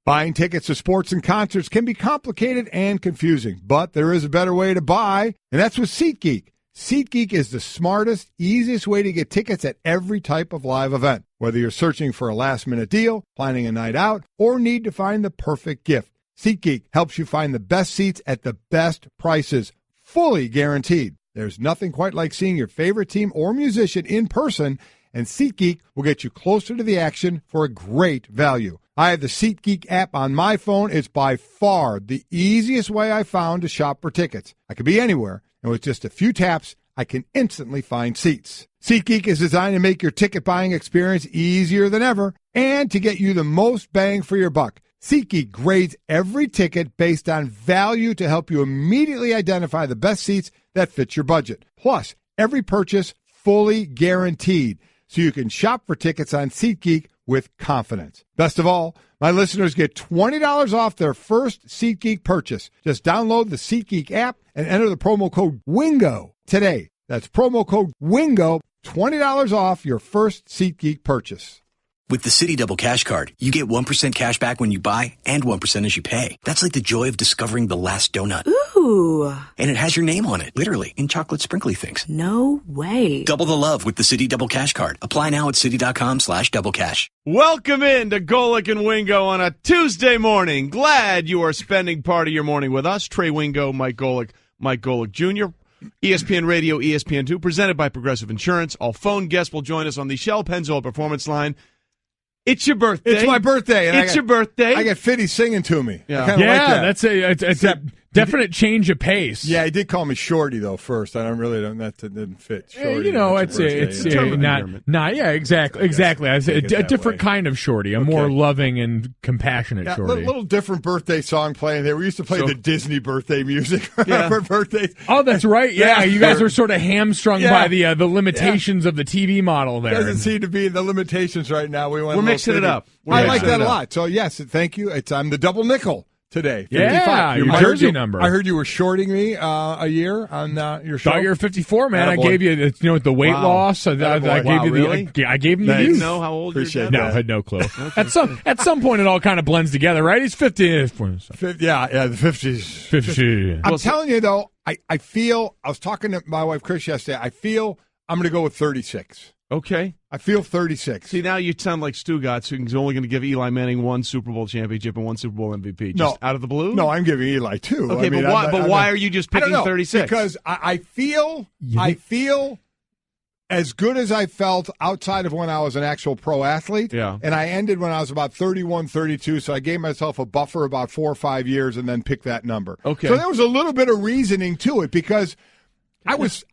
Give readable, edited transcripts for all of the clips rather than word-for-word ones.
Buying tickets to sports and concerts can be complicated and confusing, but there is a better way to buy, and that's with SeatGeek. SeatGeek is the smartest, easiest way to get tickets at every type of live event. Whether you're searching for a last-minute deal, planning a night out, or need to find the perfect gift, SeatGeek helps you find the best seats at the best prices, fully guaranteed. There's nothing quite like seeing your favorite team or musician in person, and SeatGeek will get you closer to the action for a great value. I have the SeatGeek app on my phone. It's by far the easiest way I found to shop for tickets. I could be anywhere, and with just a few taps, I can instantly find seats. SeatGeek is designed to make your ticket buying experience easier than ever and to get you the most bang for your buck. SeatGeek grades every ticket based on value to help you immediately identify the best seats that fit your budget. Plus, every purchase fully guaranteed, so you can shop for tickets on SeatGeek with confidence. Best of all, my listeners get $20 off their first SeatGeek purchase. Just download the SeatGeek app and enter the promo code WINGO today. That's promo code WINGO, $20 off your first SeatGeek purchase. With the Citi Double Cash Card, you get 1% cash back when you buy and 1% as you pay. That's like the joy of discovering the last donut. Ooh. And it has your name on it, literally, in chocolate sprinkly things. No way. Double the love with the Citi Double Cash Card. Apply now at Citi.com/doublecash. Welcome in to Golic and Wingo on a Tuesday morning. Glad you are spending part of your morning with us. Trey Wingo, Mike Golic Jr., ESPN Radio, ESPN2, presented by Progressive Insurance. All phone guests will join us on the Shell Pennzoil Performance Line. It's your birthday. It's my birthday. And it's your birthday. I get Fitty singing to me. Yeah, I like that. It's a definite change of pace. Yeah, he did call me Shorty though first. That didn't fit. Shorty. Exactly. I say a different kind of Shorty, a more loving and compassionate Shorty. Little different birthday song playing there. We used to play the Disney birthday music for birthdays. Oh, that's right. Yeah, you guys were sort of hamstrung by the limitations of the TV model there. Doesn't seem to be the limitations right now. We're mixing it up. I like that a lot. So yes, thank you. I'm the double nickel today. 55. Yeah, your jersey number. I heard you were shorting me a year on your show. Thought you were 54, man. I gave you, the weight loss. I gave you really? I gave him the youth. youth. Know how old Appreciate you're? that. No, I had no clue. Okay. At some point, it all kind of blends together, right? He's 50. Yeah, the 50s. 50. I'm telling you though, I feel. I was talking to my wife Chris yesterday. I feel I'm going to go with 36. Okay. I feel 36. See, now you sound like Stugatz, who's only going to give Eli Manning one Super Bowl championship and one Super Bowl MVP. Just out of the blue? No, I'm giving Eli two. Okay, why are you just picking 36? Because I feel as good as I felt outside of when I was an actual pro athlete. Yeah. And I ended when I was about 31, 32, so I gave myself a buffer about 4 or 5 years and then picked that number. Okay. So there was a little bit of reasoning to it because I was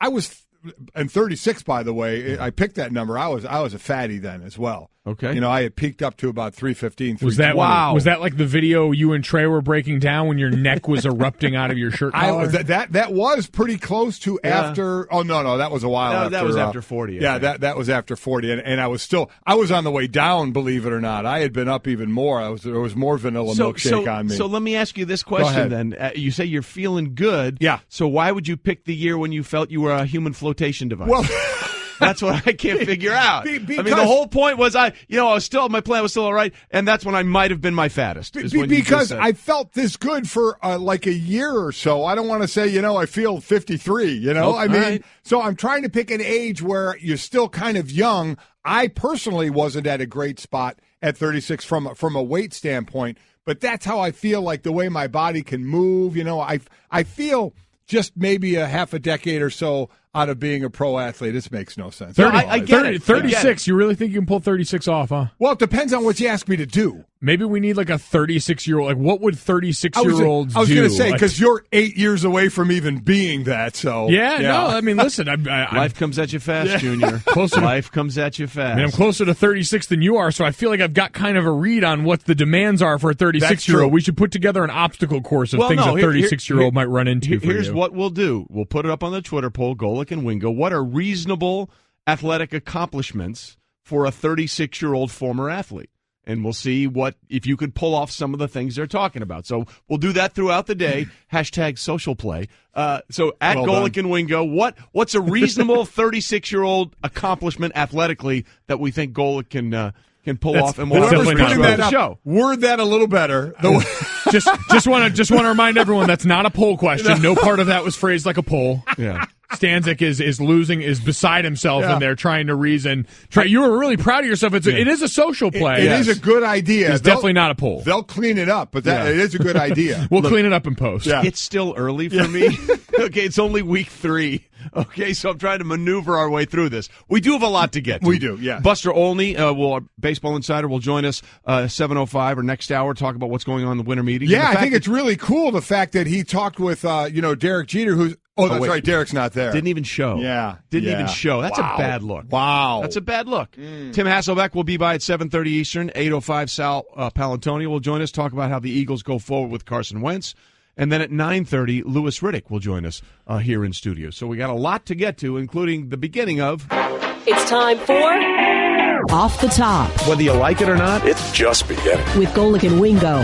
and 36, by the way, I picked that number. I was a fatty then as well. Okay. I had peaked up to about 315, 320. Was that like the video you and Trey were breaking down when your neck was erupting out of your shirt collar? That was pretty close to after. Oh no, that was a while after. That was after 40. Yeah, that was after 40, and I was on the way down. Believe it or not, I had been up even more. There was more vanilla milkshake on me. So let me ask you this question then. You say you're feeling good. Yeah. So why would you pick the year when you felt you were a human flotation device? Well. That's what I can't figure out. Because, the whole point was my plan was still all right, and that's when I might have been my fattest. Because I felt this good for like a year or so. I don't want to say, I feel 53, Right. So I'm trying to pick an age where you're still kind of young. I personally wasn't at a great spot at 36 from a weight standpoint, but that's how I feel, like the way my body can move. I feel just maybe a half a decade or so out of being a pro athlete. This makes no sense. 36, you really think you can pull 36 off, huh? Well, it depends on what you ask me to do. Maybe we need like a 36-year-old. Like, what would 36-year-olds do? I was going to say, because you're 8 years away from even being that, so. Yeah. No, I mean, listen. Life comes at you fast, Junior. Life comes at you fast. I mean, I'm closer to 36 than you are, so I feel like I've got kind of a read on what the demands are for a 36-year-old. We should put together an obstacle course of things a 36-year-old might run into for you. Here's what we'll do. We'll put it up on the Twitter poll, Golic and Wingo. What are reasonable athletic accomplishments for a 36-year-old former athlete? And we'll see if you could pull off some of the things they're talking about. So we'll do that throughout the day. # social play. So at Golic and Wingo, what's a reasonable 36-year-old accomplishment athletically that we think Golic can can pull off and whoever's we'll putting that the up, show. Word that a little better. just want to remind everyone that's not a poll question. No part of that was phrased like a poll. Yeah. Stanzik is losing, is beside himself in there trying to reason. You were really proud of yourself. It is a social play. It is a good idea. It's definitely not a poll. They'll clean it up, but it is a good idea. We'll clean it up in post. Yeah. It's still early for me. Okay, it's only week 3. Okay, so I'm trying to maneuver our way through this. We do have a lot to get to. We do, yeah. Buster Olney, our baseball insider, will join us 7:05 or next hour, talk about what's going on in the winter meeting. Yeah, I think it's really cool, the fact that he talked with, Derek Jeter, who's... Oh, that's right. Derek's not there. Didn't even show. Yeah. Didn't even show. That's a bad look. Wow. That's a bad look. Tim Hasselbeck will be by at 7:30 Eastern. 8:05 Sal Palantonio will join us, talk about how the Eagles go forward with Carson Wentz. And then at 9:30, Louis Riddick will join us here in studio. So we got a lot to get to, including the beginning of... It's time for Off the Top. Whether you like it or not, it's just beginning. With Golic and Wingo.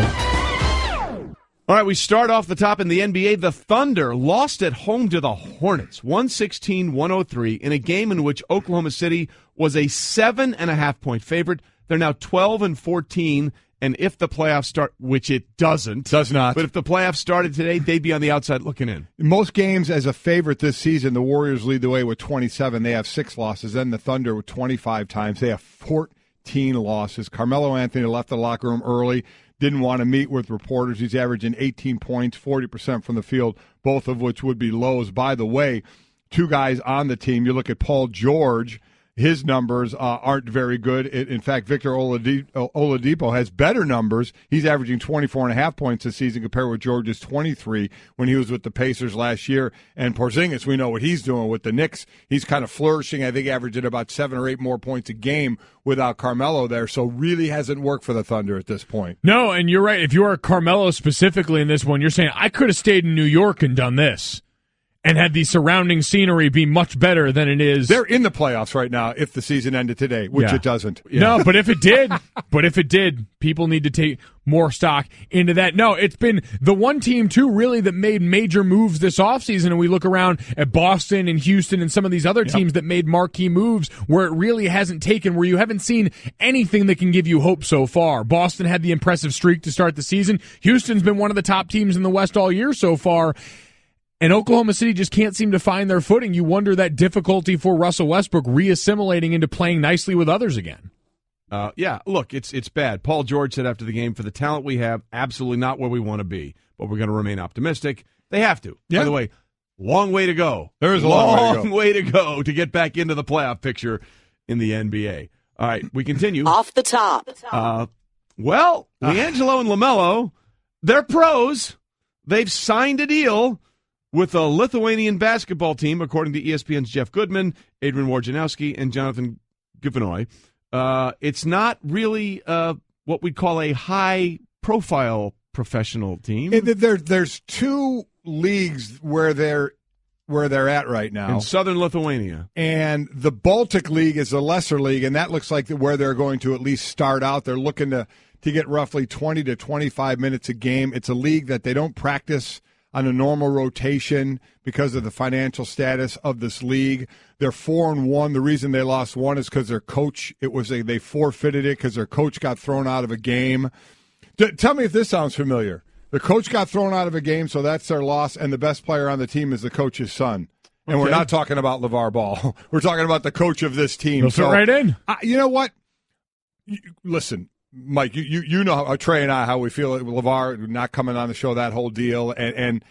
All right, we start off the top in the NBA. The Thunder lost at home to the Hornets, 116-103, in a game in which Oklahoma City was a 7.5-point favorite. They're now 12-14, and if the playoffs start, which it does not. But if the playoffs started today, they'd be on the outside looking in. In most games as a favorite this season, the Warriors lead the way with 27. They have 6 losses. Then the Thunder with 25 times. They have 14 losses. Carmelo Anthony left the locker room early. Didn't want to meet with reporters. He's averaging 18 points, 40% from the field, both of which would be lows. By the way, 2 guys on the team. You look at Paul George. His numbers aren't very good. In fact, Victor Oladipo has better numbers. He's averaging 24.5 points this season compared with George's 23 when he was with the Pacers last year. And Porzingis, we know what he's doing with the Knicks. He's kind of flourishing, I think, averaging about 7 or 8 more points a game without Carmelo there. So really hasn't worked for the Thunder at this point. No, and you're right. If you are Carmelo specifically in this one, you're saying, I could have stayed in New York and done this. And had the surrounding scenery be much better than it is. They're in the playoffs right now if the season ended today, which it doesn't. Yeah. No, but if it did, people need to take more stock into that. No, it's been the one team, too, really, that made major moves this offseason. And we look around at Boston and Houston and some of these other teams that made marquee moves where it really hasn't taken, where you haven't seen anything that can give you hope so far. Boston had the impressive streak to start the season. Houston's been one of the top teams in the West all year so far. And Oklahoma City just can't seem to find their footing. You wonder that difficulty for Russell Westbrook re-assimilating into playing nicely with others again. Yeah, look, it's bad. Paul George said after the game, for the talent we have, absolutely not where we want to be, but we're going to remain optimistic. They have to. Yeah. By the way, long way to go. There is a long way to go to get back into the playoff picture in the NBA. All right, we continue. Off the top. Leangelo and LaMelo, they're pros. They've signed a deal with a Lithuanian basketball team, according to ESPN's Jeff Goodman, Adrian Wojnarowski, and Jonathan Givenoy. It's not really what we'd call a high-profile professional team. There's 2 leagues where they're at right now. In southern Lithuania. And the Baltic League is a lesser league, and that looks like where they're going to at least start out. They're looking to get roughly 20 to 25 minutes a game. It's a league that they don't practice on a normal rotation because of the financial status of this league. They're 4-1. The reason they lost 1 is because their coach, they forfeited it because their coach got thrown out of a game. Tell me if this sounds familiar. The coach got thrown out of a game, so that's their loss, and the best player on the team is the coach's son. And we're not talking about LeVar Ball. We're talking about the coach of this team. He'll fit right in. You know what? Listen, Mike, you know how Trey and I how we feel LeVar not coming on the show, that whole deal, and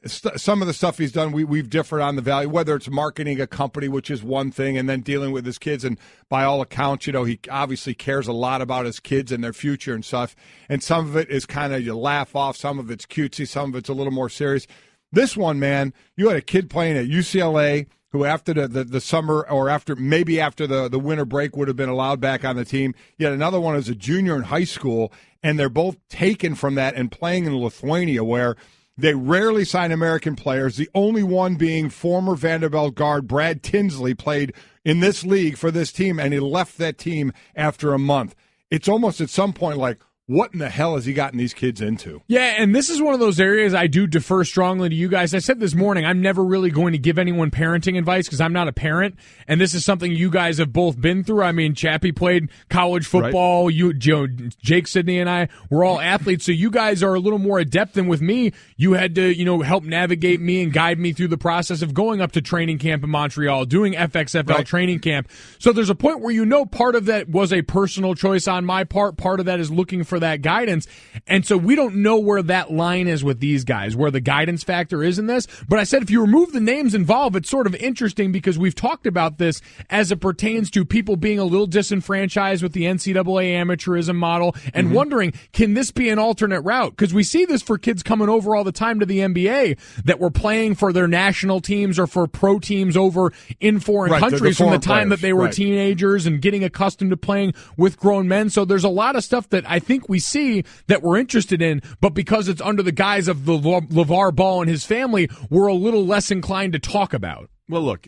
some of the stuff he's done, we've differed on the value, whether it's marketing a company, which is one thing, and then dealing with his kids, and by all accounts, he obviously cares a lot about his kids and their future and stuff, and some of it is kind of you laugh off, some of it's cutesy, some of it's a little more serious. This one, man, you had a kid playing at UCLA who after the summer or after the winter break would have been allowed back on the team. You had another one as a junior in high school, and they're both taken from that and playing in Lithuania where they rarely sign American players, the only one being former Vanderbilt guard Brad Tinsley played in this league for this team, and he left that team after a month. It's almost at some point like, what in the hell has he gotten these kids into? Yeah, and this is one of those areas I do defer strongly to you guys. I said this morning, I'm never really going to give anyone parenting advice because I'm not a parent, and this is something you guys have both been through. I mean, Chappie played college football. Right. Jake Sidney and I were all athletes, so you guys are a little more adept than with me. You had to, help navigate me and guide me through the process of going up to training camp in Montreal, doing FXFL training camp. So there's a point where part of that was a personal choice on my part. Part of that is looking for that guidance. And so we don't know where that line is with these guys, where the guidance factor is in this. But I said if you remove the names involved, it's sort of interesting because we've talked about this as it pertains to people being a little disenfranchised with the NCAA amateurism model and wondering, can this be an alternate route? Because we see this for kids coming over all the time to the NBA that were playing for their national teams or for pro teams over in foreign countries from the time that they were teenagers and getting accustomed to playing with grown men. So there's a lot of stuff that I think we see that we're interested in, but because it's under the guise of the LeVar Ball and his family, we're a little less inclined to talk about. Well, look,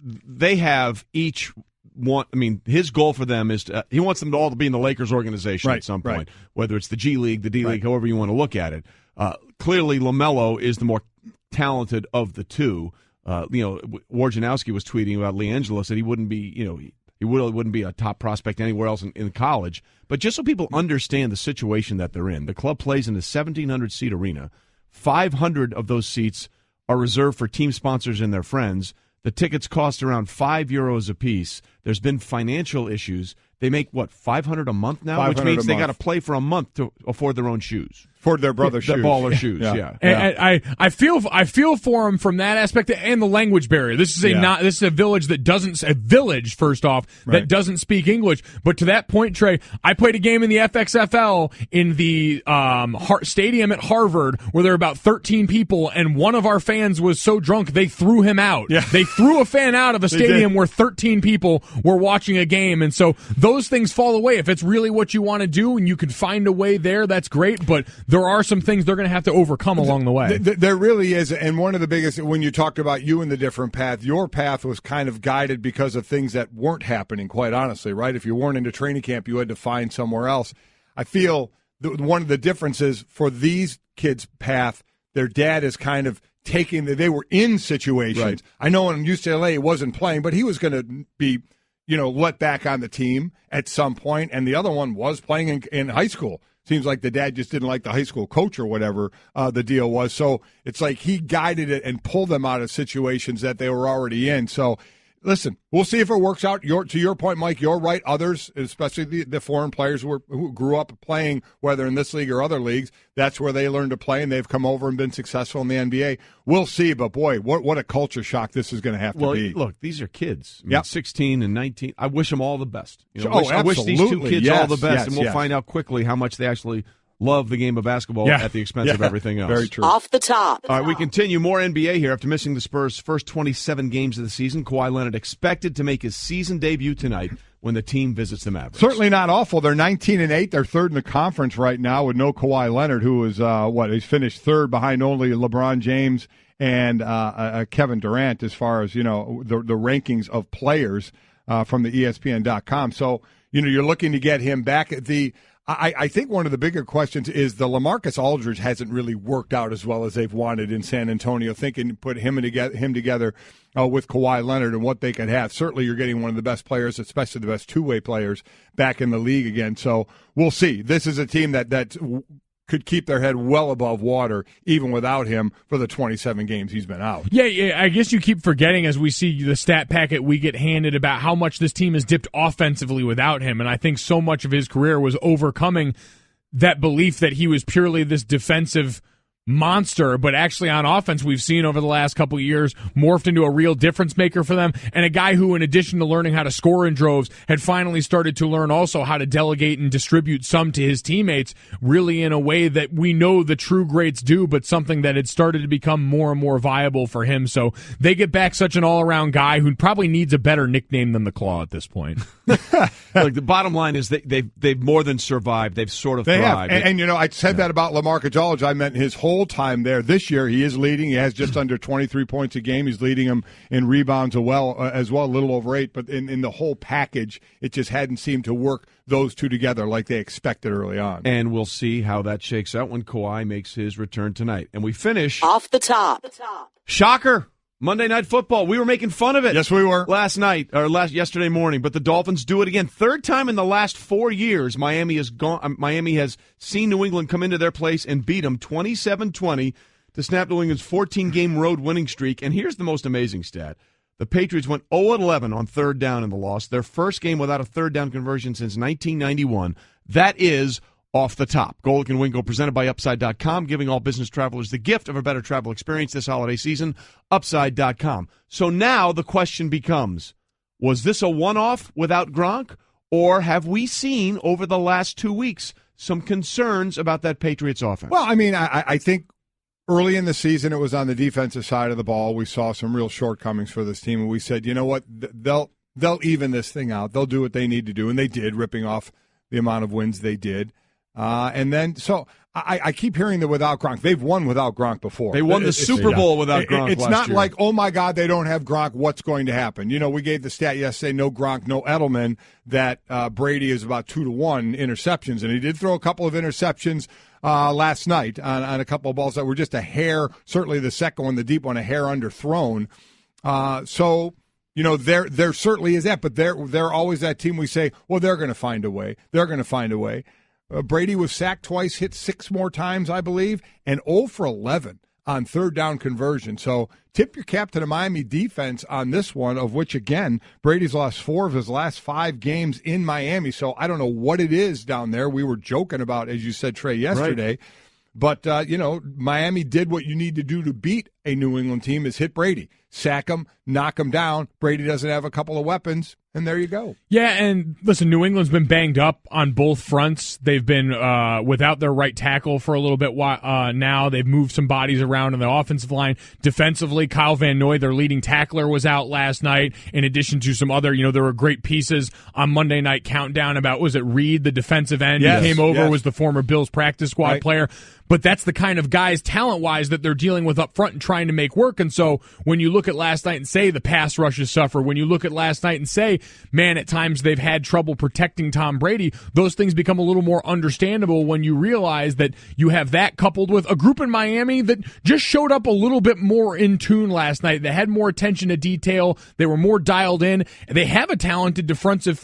they have each one. I mean, his goal for them is he wants them all to be in the Lakers organization at some point, whether it's the G League, the D League, however you want to look at it. Clearly, LaMelo is the more talented of the two. Wojnarowski was tweeting about LiAngelo, said he wouldn't be, he really wouldn't be a top prospect anywhere else in college. But just so people understand the situation that they're in, the club plays in a 1,700-seat arena. 500 of those seats are reserved for team sponsors and their friends. The tickets cost around €5 a piece. There's been financial issues. They make, $500 a month now? Which means they got to play for a month to afford their own shoes. For their brother's shoes. The baller shoes, yeah. And I feel for him from that aspect and the language barrier. This is this is a village that doesn't first off that doesn't speak English. But to that point, Trey, I played a game in the FXFL in the stadium at Harvard where there were about 13 people, and one of our fans was so drunk they threw him out. Yeah. They threw a fan out of a stadium where 13 people were watching a game, and so those things fall away. If it's really what you want to do and you can find a way there, that's great. But there are some things they're going to have to overcome along the way. There really is, and one of the biggest, when you talked about you and the different path, your path was kind of guided because of things that weren't happening, quite honestly, right? If you weren't into training camp, you had to find somewhere else. I feel one of the differences for these kids' path, their dad is kind of taking, they were in situations. Right. I know in UCLA he wasn't playing, but he was going to be let back on the team at some point, and the other one was playing in high school. Seems like the dad just didn't like the high school coach or whatever the deal was. So it's like he guided it and pulled them out of situations that they were already in. So, listen, we'll see if it works out. To your point, Mike, you're right. Others, especially the foreign players who grew up playing, whether in this league or other leagues, that's where they learned to play, and they've come over and been successful in the NBA. We'll see, but boy, what a culture shock this is going to have to be. Look, these are kids. I mean, 16 and 19. I wish them all the best. Absolutely. I wish these two kids all the best, and we'll find out quickly how much they actually love the game of basketball at the expense of everything else. Very true. Off the top. All right, we continue. More NBA here. After missing the Spurs' first 27 games of the season, Kawhi Leonard expected to make his season debut tonight when the team visits the Mavericks. Certainly not awful. They're 19-8. They're third in the conference right now with no Kawhi Leonard, who is, he's finished third behind only LeBron James and Kevin Durant as far as, the rankings of players from the ESPN.com. So, you're looking to get him back at the – I think one of the bigger questions is the LaMarcus Aldridge hasn't really worked out as well as they've wanted in San Antonio. Thinking put him together with Kawhi Leonard and what they could have. Certainly you're getting one of the best players, especially the best two-way players, back in the league again. So we'll see. This is a team that could keep their head well above water even without him for the 27 games he's been out. Yeah, I guess you keep forgetting as we see the stat packet we get handed about how much this team has dipped offensively without him, and I think so much of his career was overcoming that belief that he was purely this defensive monster, but actually on offense we've seen over the last couple of years morphed into a real difference maker for them, and a guy who, in addition to learning how to score in droves, had finally started to learn also how to delegate and distribute some to his teammates, really in a way that we know the true greats do, but something that had started to become more and more viable for him. So they get back such an all-around guy who probably needs a better nickname than the Claw at this point. Look, the bottom line is they've more than survived. They've sort of thrived. And I said that about LaMarcus Aldridge. I meant his whole goal time there. This year, he is leading. He has just under 23 points a game. He's leading them in rebounds as well, a little over 8. But in the whole package, it just hadn't seemed to work those two together like they expected early on. And we'll see how that shakes out when Kawhi makes his return tonight. And we finish Off the top. Shocker. Monday Night Football. We were making fun of it. Yes, we were. Yesterday morning, but the Dolphins do it again. Third time in the last 4 years, Miami has seen New England come into their place and beat them 27-20 to snap New England's 14-game road winning streak. And here's the most amazing stat. The Patriots went 0-11 on third down in the loss. Their first game without a third down conversion since 1991. That is Off the Top. Golic and Wingo, presented by Upside.com, giving all business travelers the gift of a better travel experience this holiday season. Upside.com. So now the question becomes, was this a one-off without Gronk, or have we seen over the last 2 weeks some concerns about that Patriots offense? Well, I mean, I think early in the season it was on the defensive side of the ball. We saw some real shortcomings for this team, and we said, you know what, they'll even this thing out. They'll do what they need to do, and they did, ripping off the amount of wins they did. And then, so I keep hearing that without Gronk, they've won without Gronk before. They won the Super Bowl without Gronk. It's not like, oh my God, they don't have Gronk. What's going to happen? You know, we gave the stat yesterday, no Gronk, no Edelman, that Brady is about 2-1 interceptions, and he did throw a couple of interceptions last night on a couple of balls that were just a hair. Certainly the second one, the deep one, a hair underthrown. So. You know, there certainly is that, but they're always that team we say, well, they're going to find a way. They're going to find a way. Brady was sacked twice, hit 6 more times, I believe, and 0 for 11 on third down conversion. So tip your cap to the Miami defense on this one, of which, again, Brady's lost 4 of his last 5 games in Miami. So I don't know what it is down there. We were joking about, as you said, Trey, yesterday. Right. But, you know, Miami did what you need to do to beat a New England team, is hit Brady. Sack him, knock him down. Brady doesn't have a couple of weapons, and there you go. Yeah, and listen, New England's been banged up on both fronts. They've been without their right tackle for a little bit now. They've moved some bodies around on the offensive line. Defensively, Kyle Van Noy, their leading tackler, was out last night, in addition to some other, there were great pieces on Monday Night Countdown about, was it Reed, the defensive end, who came over, was the former Bills practice squad player. But that's the kind of guys, talent-wise, that they're dealing with up front and trying to make work. And so when you look at last night and say the pass rushes suffer, when you look at last night and say, man, at times they've had trouble protecting Tom Brady, those things become a little more understandable when you realize that you have that coupled with a group in Miami that just showed up a little bit more in tune last night. They had more attention to detail. They were more dialed in. They have a talented defensive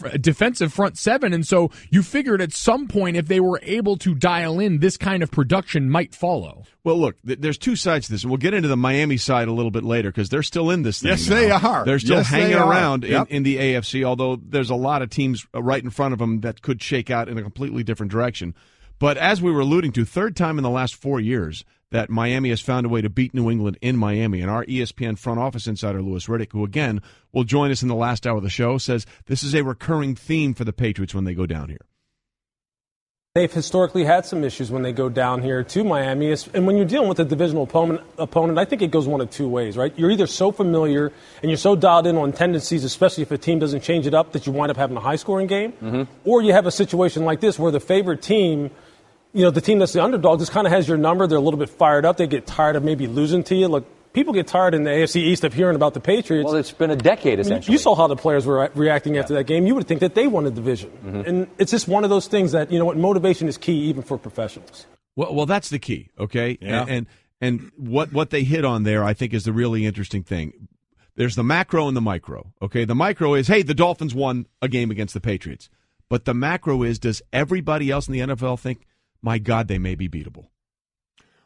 front seven. And so you figured at some point, if they were able to dial in, this kind of production might follow. Well, look, there's two sides to this, and we'll get into the Miami side a little bit later because they're still in this thing. Yes, now. They are. They're still hanging around Yep. in the AFC, although there's a lot of teams right in front of them that could shake out in a completely different direction. But as we were alluding to, third time in the last 4 years that Miami has found a way to beat New England in Miami. And our ESPN front office insider, Louis Riddick, who, again, will join us in the last hour of the show, says this is a recurring theme for the Patriots when they go down here. They've historically had some issues when they go down here to Miami. And when you're dealing with a divisional opponent, I think it goes one of two ways, right? You're either so familiar and you're so dialed in on tendencies, especially if a team doesn't change it up, that you wind up having a high-scoring game. Or you have a situation like this where the favorite team, the team that's the underdog, just kind of has your number. They're a little bit fired up. They get tired of maybe losing to you. Look, people get tired in the AFC East of hearing about the Patriots. Well, it's been a decade, essentially. You saw how the players were reacting after that game. You would think that they won the division. And it's just one of those things that, motivation is key even for professionals. Well, that's the key, okay? Yeah. And what they hit on there, I think, is the really interesting thing. There's the macro and the micro, okay? The micro is, hey, the Dolphins won a game against the Patriots. But the macro is, does everybody else in the NFL think, my God, they may be beatable?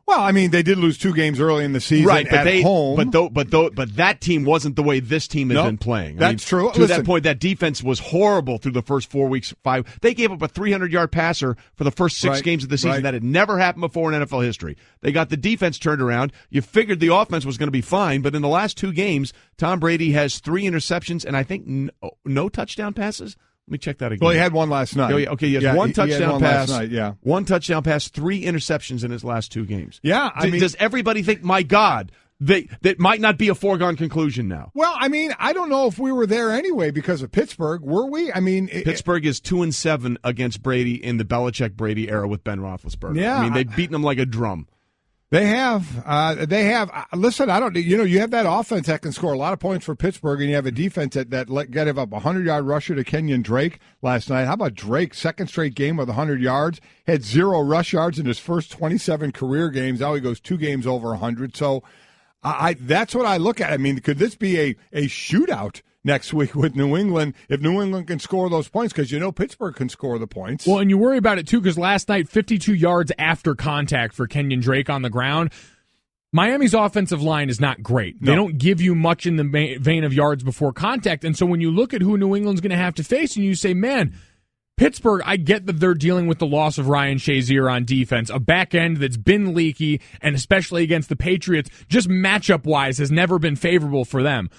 Well, I mean, they did lose 2 games early in the season at home. But that team wasn't the way this team has been playing. That's true. To that point, that defense was horrible through the first 4 weeks. 5. They gave up a 300-yard passer for the first 6 games of the season. That had never happened before in NFL history. They got the defense turned around. You figured the offense was going to be fine, but in the last 2 games, Tom Brady has 3 interceptions and I think no touchdown passes. Let me check that again. Well, he had one last night. Okay, he has one touchdown pass. Last night, one touchdown pass, 3 interceptions in his last 2 games. Yeah, I mean, does everybody think, my God, that might not be a foregone conclusion now? Well, I mean, I don't know if we were there anyway because of Pittsburgh. Were we? I mean, Pittsburgh is 2-7 against Brady in the Belichick-Brady era with Ben Roethlisberger. Yeah, I mean, they've beaten him like a drum. They have. Listen, I don't. You have that offense that can score a lot of points for Pittsburgh, and you have a defense that gave up a 100-yard rusher to Kenyon Drake last night. How about Drake? Second straight game with 100 yards. Had 0 rush yards in his first 27 career games. Now he goes 2 games over 100. So, that's what I look at. I mean, could this be a shootout next week with New England if New England can score those points? Because Pittsburgh can score the points. Well, and you worry about it too because last night 52 yards after contact for Kenyon Drake on the ground. Miami's offensive line is not great. No. They don't give you much in the vein of yards before contact. And so when you look at who New England's going to have to face and you say, man, Pittsburgh, I get that they're dealing with the loss of Ryan Shazier on defense, a back end that's been leaky, and especially against the Patriots, just matchup-wise has never been favorable for them.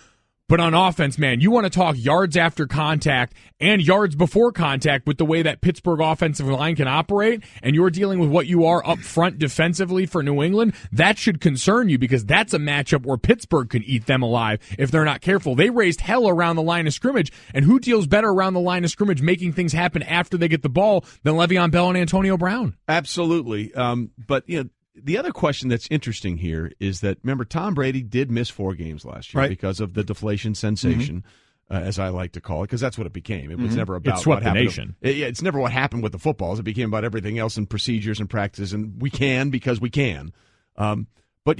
But on offense, man, you want to talk yards after contact and yards before contact with the way that Pittsburgh offensive line can operate, and you're dealing with what you are up front defensively for New England, that should concern you because that's a matchup where Pittsburgh can eat them alive if they're not careful. They raised hell around the line of scrimmage, and who deals better around the line of scrimmage making things happen after they get the ball than Le'Veon Bell and Antonio Brown? Absolutely. But, the other question that's interesting here is that, remember, Tom Brady did miss 4 games last year because of the deflation sensation, as I like to call it, because that's what it became. It was never about it swept what the happened. nation. It's never what happened with the footballs. It became about everything else and procedures and practices, and we can because we can. But,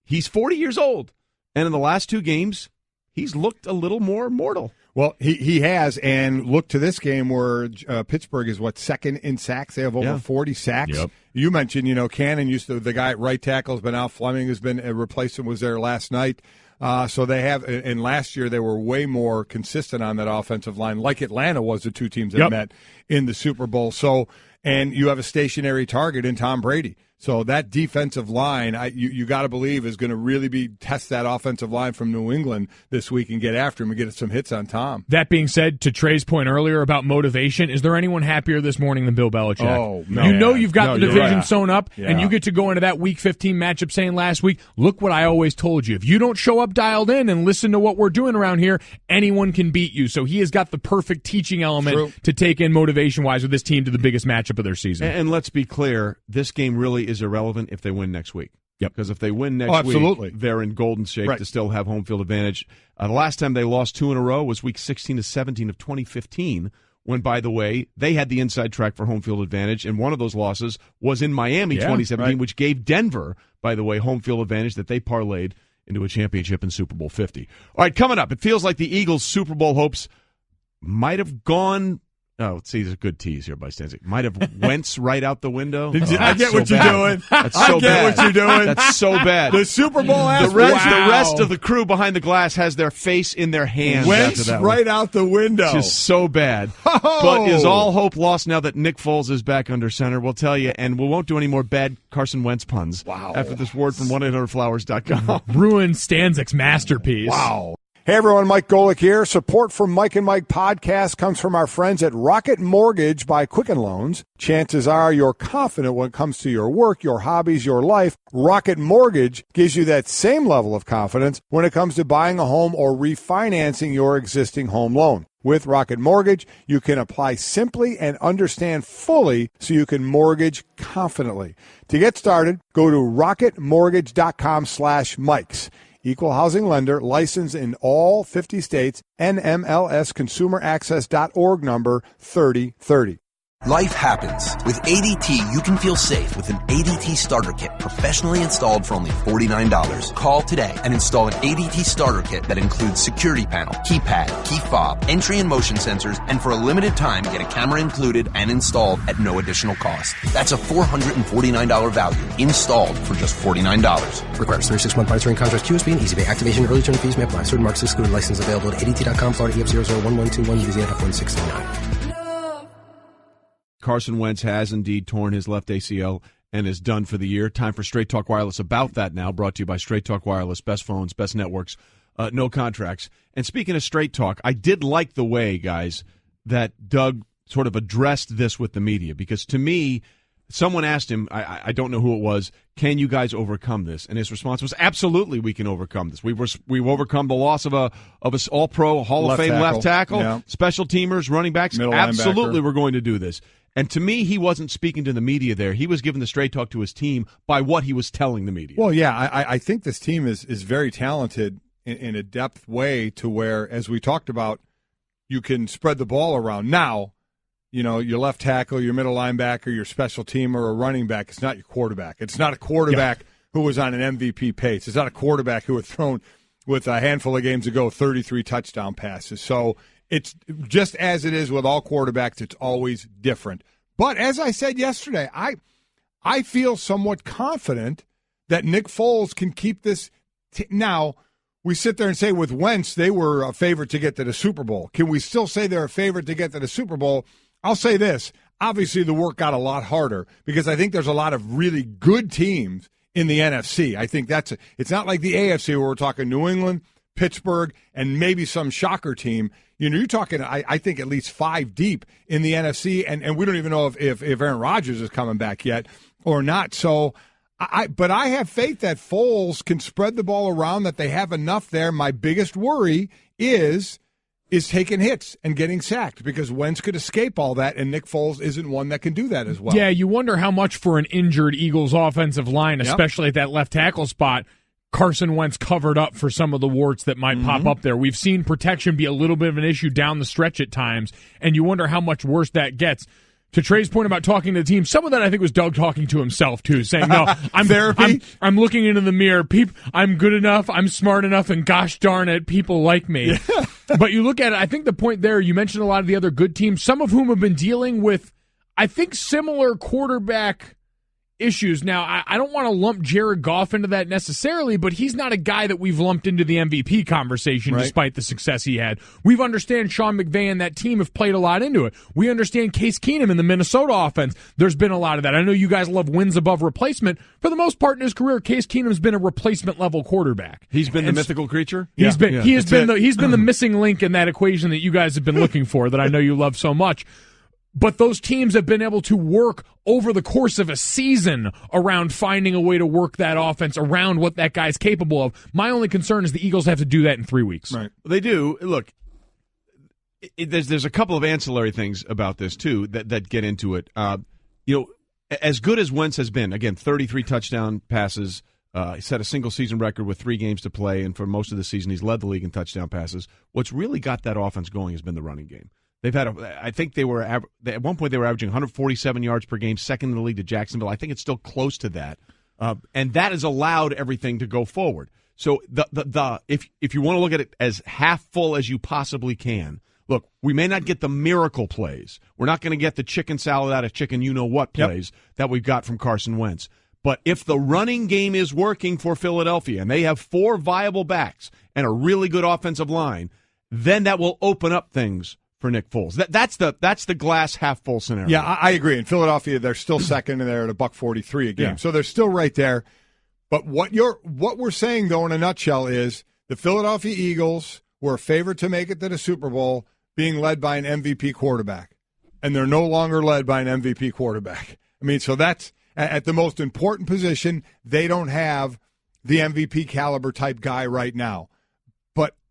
he's 40 years old, and in the last 2 games, he's looked a little more mortal. Well, he has, and look to this game where Pittsburgh is, second in sacks? They have over 40 sacks. Yep. You mentioned, Cannon the guy at right tackle has been out. Fleming has been replaced and was there last night. So they have, and last year they were way more consistent on that offensive line, like Atlanta was, the 2 teams that met in the Super Bowl. So, and you have a stationary target in Tom Brady. So that defensive line, you got to believe, is going to really test that offensive line from New England this week and get after him and get some hits on Tom. That being said, to Trey's point earlier about motivation, is there anyone happier this morning than Bill Belichick? Oh, no. You've got the division sewn up, Yeah. and you get to go into that Week 15 matchup saying last week, look what I always told you. If you don't show up dialed in and listen to what we're doing around here, anyone can beat you. So he has got the perfect teaching element to take in motivation-wise with this team to the biggest matchup of their season. And let's be clear, this game really is irrelevant if they win next week. Yep. Because if they win next week, they're in golden shape to still have home field advantage. The last time they lost 2 in a row was week 16 to 17 of 2015, when, by the way, they had the inside track for home field advantage, and one of those losses was in Miami 2017, which gave Denver, by the way, home field advantage that they parlayed into a championship in Super Bowl 50. All right, coming up, it feels like the Eagles' Super Bowl hopes might have gone... Oh, see, there's a good tease here by Stanzik. Might have Wentz right out the window. I get what you're doing. That's so bad. What you're doing. That's so bad. The Super Bowl the rest of the crew behind the glass has their face in their hands. Wentz right out the window. Just so bad. But is all hope lost now that Nick Foles is back under center? We'll tell you, and we won't do any more bad Carson Wentz puns. After this word from 1-800-Flowers.com. Ruin Stanzik's masterpiece. Wow. Hey everyone, Mike Golic here. Support for Mike and Mike podcast comes from our friends at Rocket Mortgage by Quicken Loans. Chances are you're confident when it comes to your work, your hobbies, your life. Rocket Mortgage gives you that same level of confidence when it comes to buying a home or refinancing your existing home loan. With Rocket Mortgage, you can apply simply and understand fully so you can mortgage confidently. To get started, go to rocketmortgage.com/Mikes. Equal housing lender, licensed in all 50 states, NMLSconsumeraccess.org number 3030. Life happens. With ADT, you can feel safe with an ADT starter kit professionally installed for only $49. Call today and install an ADT starter kit that includes security panel, keypad, key fob, entry and motion sensors, and for a limited time, get a camera included and installed at no additional cost. That's a $449 value installed for just $49. Requires 36-month monitoring contract, QSB, and easy pay activation. Early term fees may apply. Certain marks excluded. License available at ADT.com, Florida EF001121, UBZ F1639. Carson Wentz has indeed torn his left ACL and is done for the year. Time for Straight Talk Wireless about that now, brought to you by Straight Talk Wireless. Best phones, best networks, no contracts. And speaking of Straight Talk, I did like the way, guys, that Doug sort of addressed this with the media, because to me, someone asked him, I don't know who it was, can you guys overcome this? And his response was, absolutely, we can overcome this. We've overcome the loss of a All-Pro Hall of Fame left tackle, special teamers, running backs. Middle absolutely, linebacker. we're going to do this. And to me, he wasn't speaking to the media there. He was giving the straight talk to his team by what he was telling the media. Well, yeah, I think this team is very talented in a depth way to where, as we talked about, you can spread the ball around. Now, your left tackle, your middle linebacker, your special teamer, or running back, it's not your quarterback. It's not a quarterback who was on an MVP pace. It's not a quarterback who had thrown, with a handful of games ago, 33 touchdown passes. So it's just as it is with all quarterbacks, it's always different. But as I said yesterday, I feel somewhat confident that Nick Foles can keep this. Now, we sit there and say with Wentz, they were a favorite to get to the Super Bowl. Can we still say they're a favorite to get to the Super Bowl? I'll say this. Obviously, the work got a lot harder because I think there's a lot of really good teams in the NFC. I think it's not like the AFC where we're talking New England, Pittsburgh, and maybe some shocker team. You're talking, I think, at least 5 deep in the NFC, and we don't even know if Aaron Rodgers is coming back yet or not. So, but I have faith that Foles can spread the ball around, that they have enough there. My biggest worry is taking hits and getting sacked because Wentz could escape all that, and Nick Foles isn't one that can do that as well. Yeah, you wonder how much for an injured Eagles offensive line, especially at that left tackle spot, Carson Wentz covered up for some of the warts that might pop up there. We've seen protection be a little bit of an issue down the stretch at times, and you wonder how much worse that gets. To Trey's point about talking to the team, some of that I think was Doug talking to himself too, saying, "No, I'm therapy. I'm looking into the mirror. I'm good enough. I'm smart enough, and gosh darn it, people like me." Yeah. But you look at it. I think the point there. You mentioned a lot of the other good teams, some of whom have been dealing with, I think, similar quarterback issues. Now, I don't want to lump Jared Goff into that necessarily, but he's not a guy that we've lumped into the MVP conversation despite the success he had. We understand Sean McVay and that team have played a lot into it. We understand Case Keenum in the Minnesota offense. There's been a lot of that. I know you guys love wins above replacement. For the most part in his career, Case Keenum's been a replacement level quarterback. He's been the mythical creature? He has been the missing link in that equation that you guys have been looking for that I know you love so much. But those teams have been able to work over the course of a season around finding a way to work that offense around what that guy's capable of. My only concern is the Eagles have to do that in 3 weeks. Right. They do. Look, there's a couple of ancillary things about this, too, that get into it. As good as Wentz has been, again, 33 touchdown passes, he set a single-season record with 3 games to play, and for most of the season he's led the league in touchdown passes. What's really got that offense going has been the running game. They've had, I think they were, at one point they were averaging 147 yards per game, second in the league to Jacksonville. I think it's still close to that. And that has allowed everything to go forward. So if you want to look at it as half full as you possibly can, look, we may not get the miracle plays. We're not going to get the chicken salad out of chicken you-know-what plays that we've got from Carson Wentz. But if the running game is working for Philadelphia and they have 4 viable backs and a really good offensive line, then that will open up things for Nick Foles. That's the glass half full scenario. Yeah, I agree. In Philadelphia, they're still second, and they're at $1.43 a game, so they're still right there. But what we're saying, though, in a nutshell, is the Philadelphia Eagles were a favorite to make it to the Super Bowl, being led by an MVP quarterback, and they're no longer led by an MVP quarterback. I mean, so that's at the most important position. They don't have the MVP caliber type guy right now.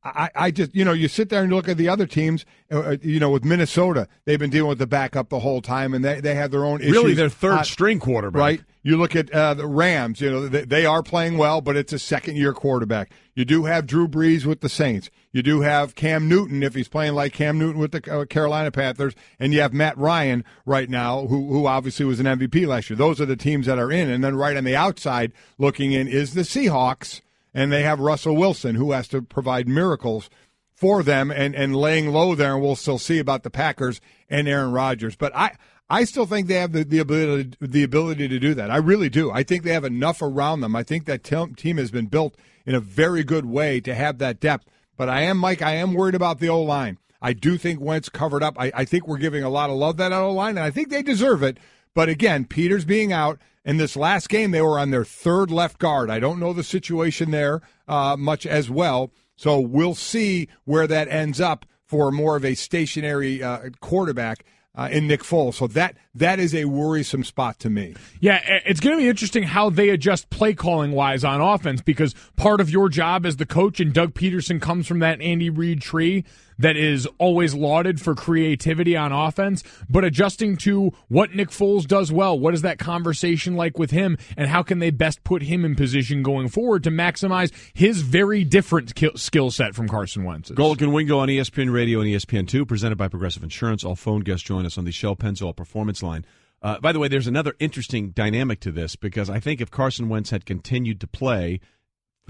I just, you sit there and look at the other teams, with Minnesota, they've been dealing with the backup the whole time, and they have their own issues. Really, their third-string quarterback. Right? You look at the Rams, they are playing well, but it's a second-year quarterback. You do have Drew Brees with the Saints. You do have Cam Newton, if he's playing like Cam Newton with the Carolina Panthers, and you have Matt Ryan right now, who obviously was an MVP last year. Those are the teams that are in. And then right on the outside looking in is the Seahawks, and they have Russell Wilson, who has to provide miracles for them and laying low there, and we'll still see about the Packers and Aaron Rodgers. But I still think they have the ability to do that. I really do. I think they have enough around them. I think that team has been built in a very good way to have that depth. But I am worried about the O-line. I do think Wentz covered up. I think we're giving a lot of love to that O-line, and I think they deserve it. But again, Peters being out, in this last game, they were on their 3rd left guard. I don't know the situation there much as well. So we'll see where that ends up for more of a stationary quarterback in Nick Foles. So that is a worrisome spot to me. Yeah, it's going to be interesting how they adjust play calling wise on offense, because part of your job as the coach, and Doug Peterson comes from that Andy Reid tree that is always lauded for creativity on offense, but adjusting to what Nick Foles does well. What is that conversation like with him, and how can they best put him in position going forward to maximize his very different skill set from Carson Wentz? Golic and Wingo on ESPN Radio and ESPN2, presented by Progressive Insurance. All phone guests join us on the Shell Pennzoil Performance Line. By the way, there's another interesting dynamic to this, because I think if Carson Wentz had continued to play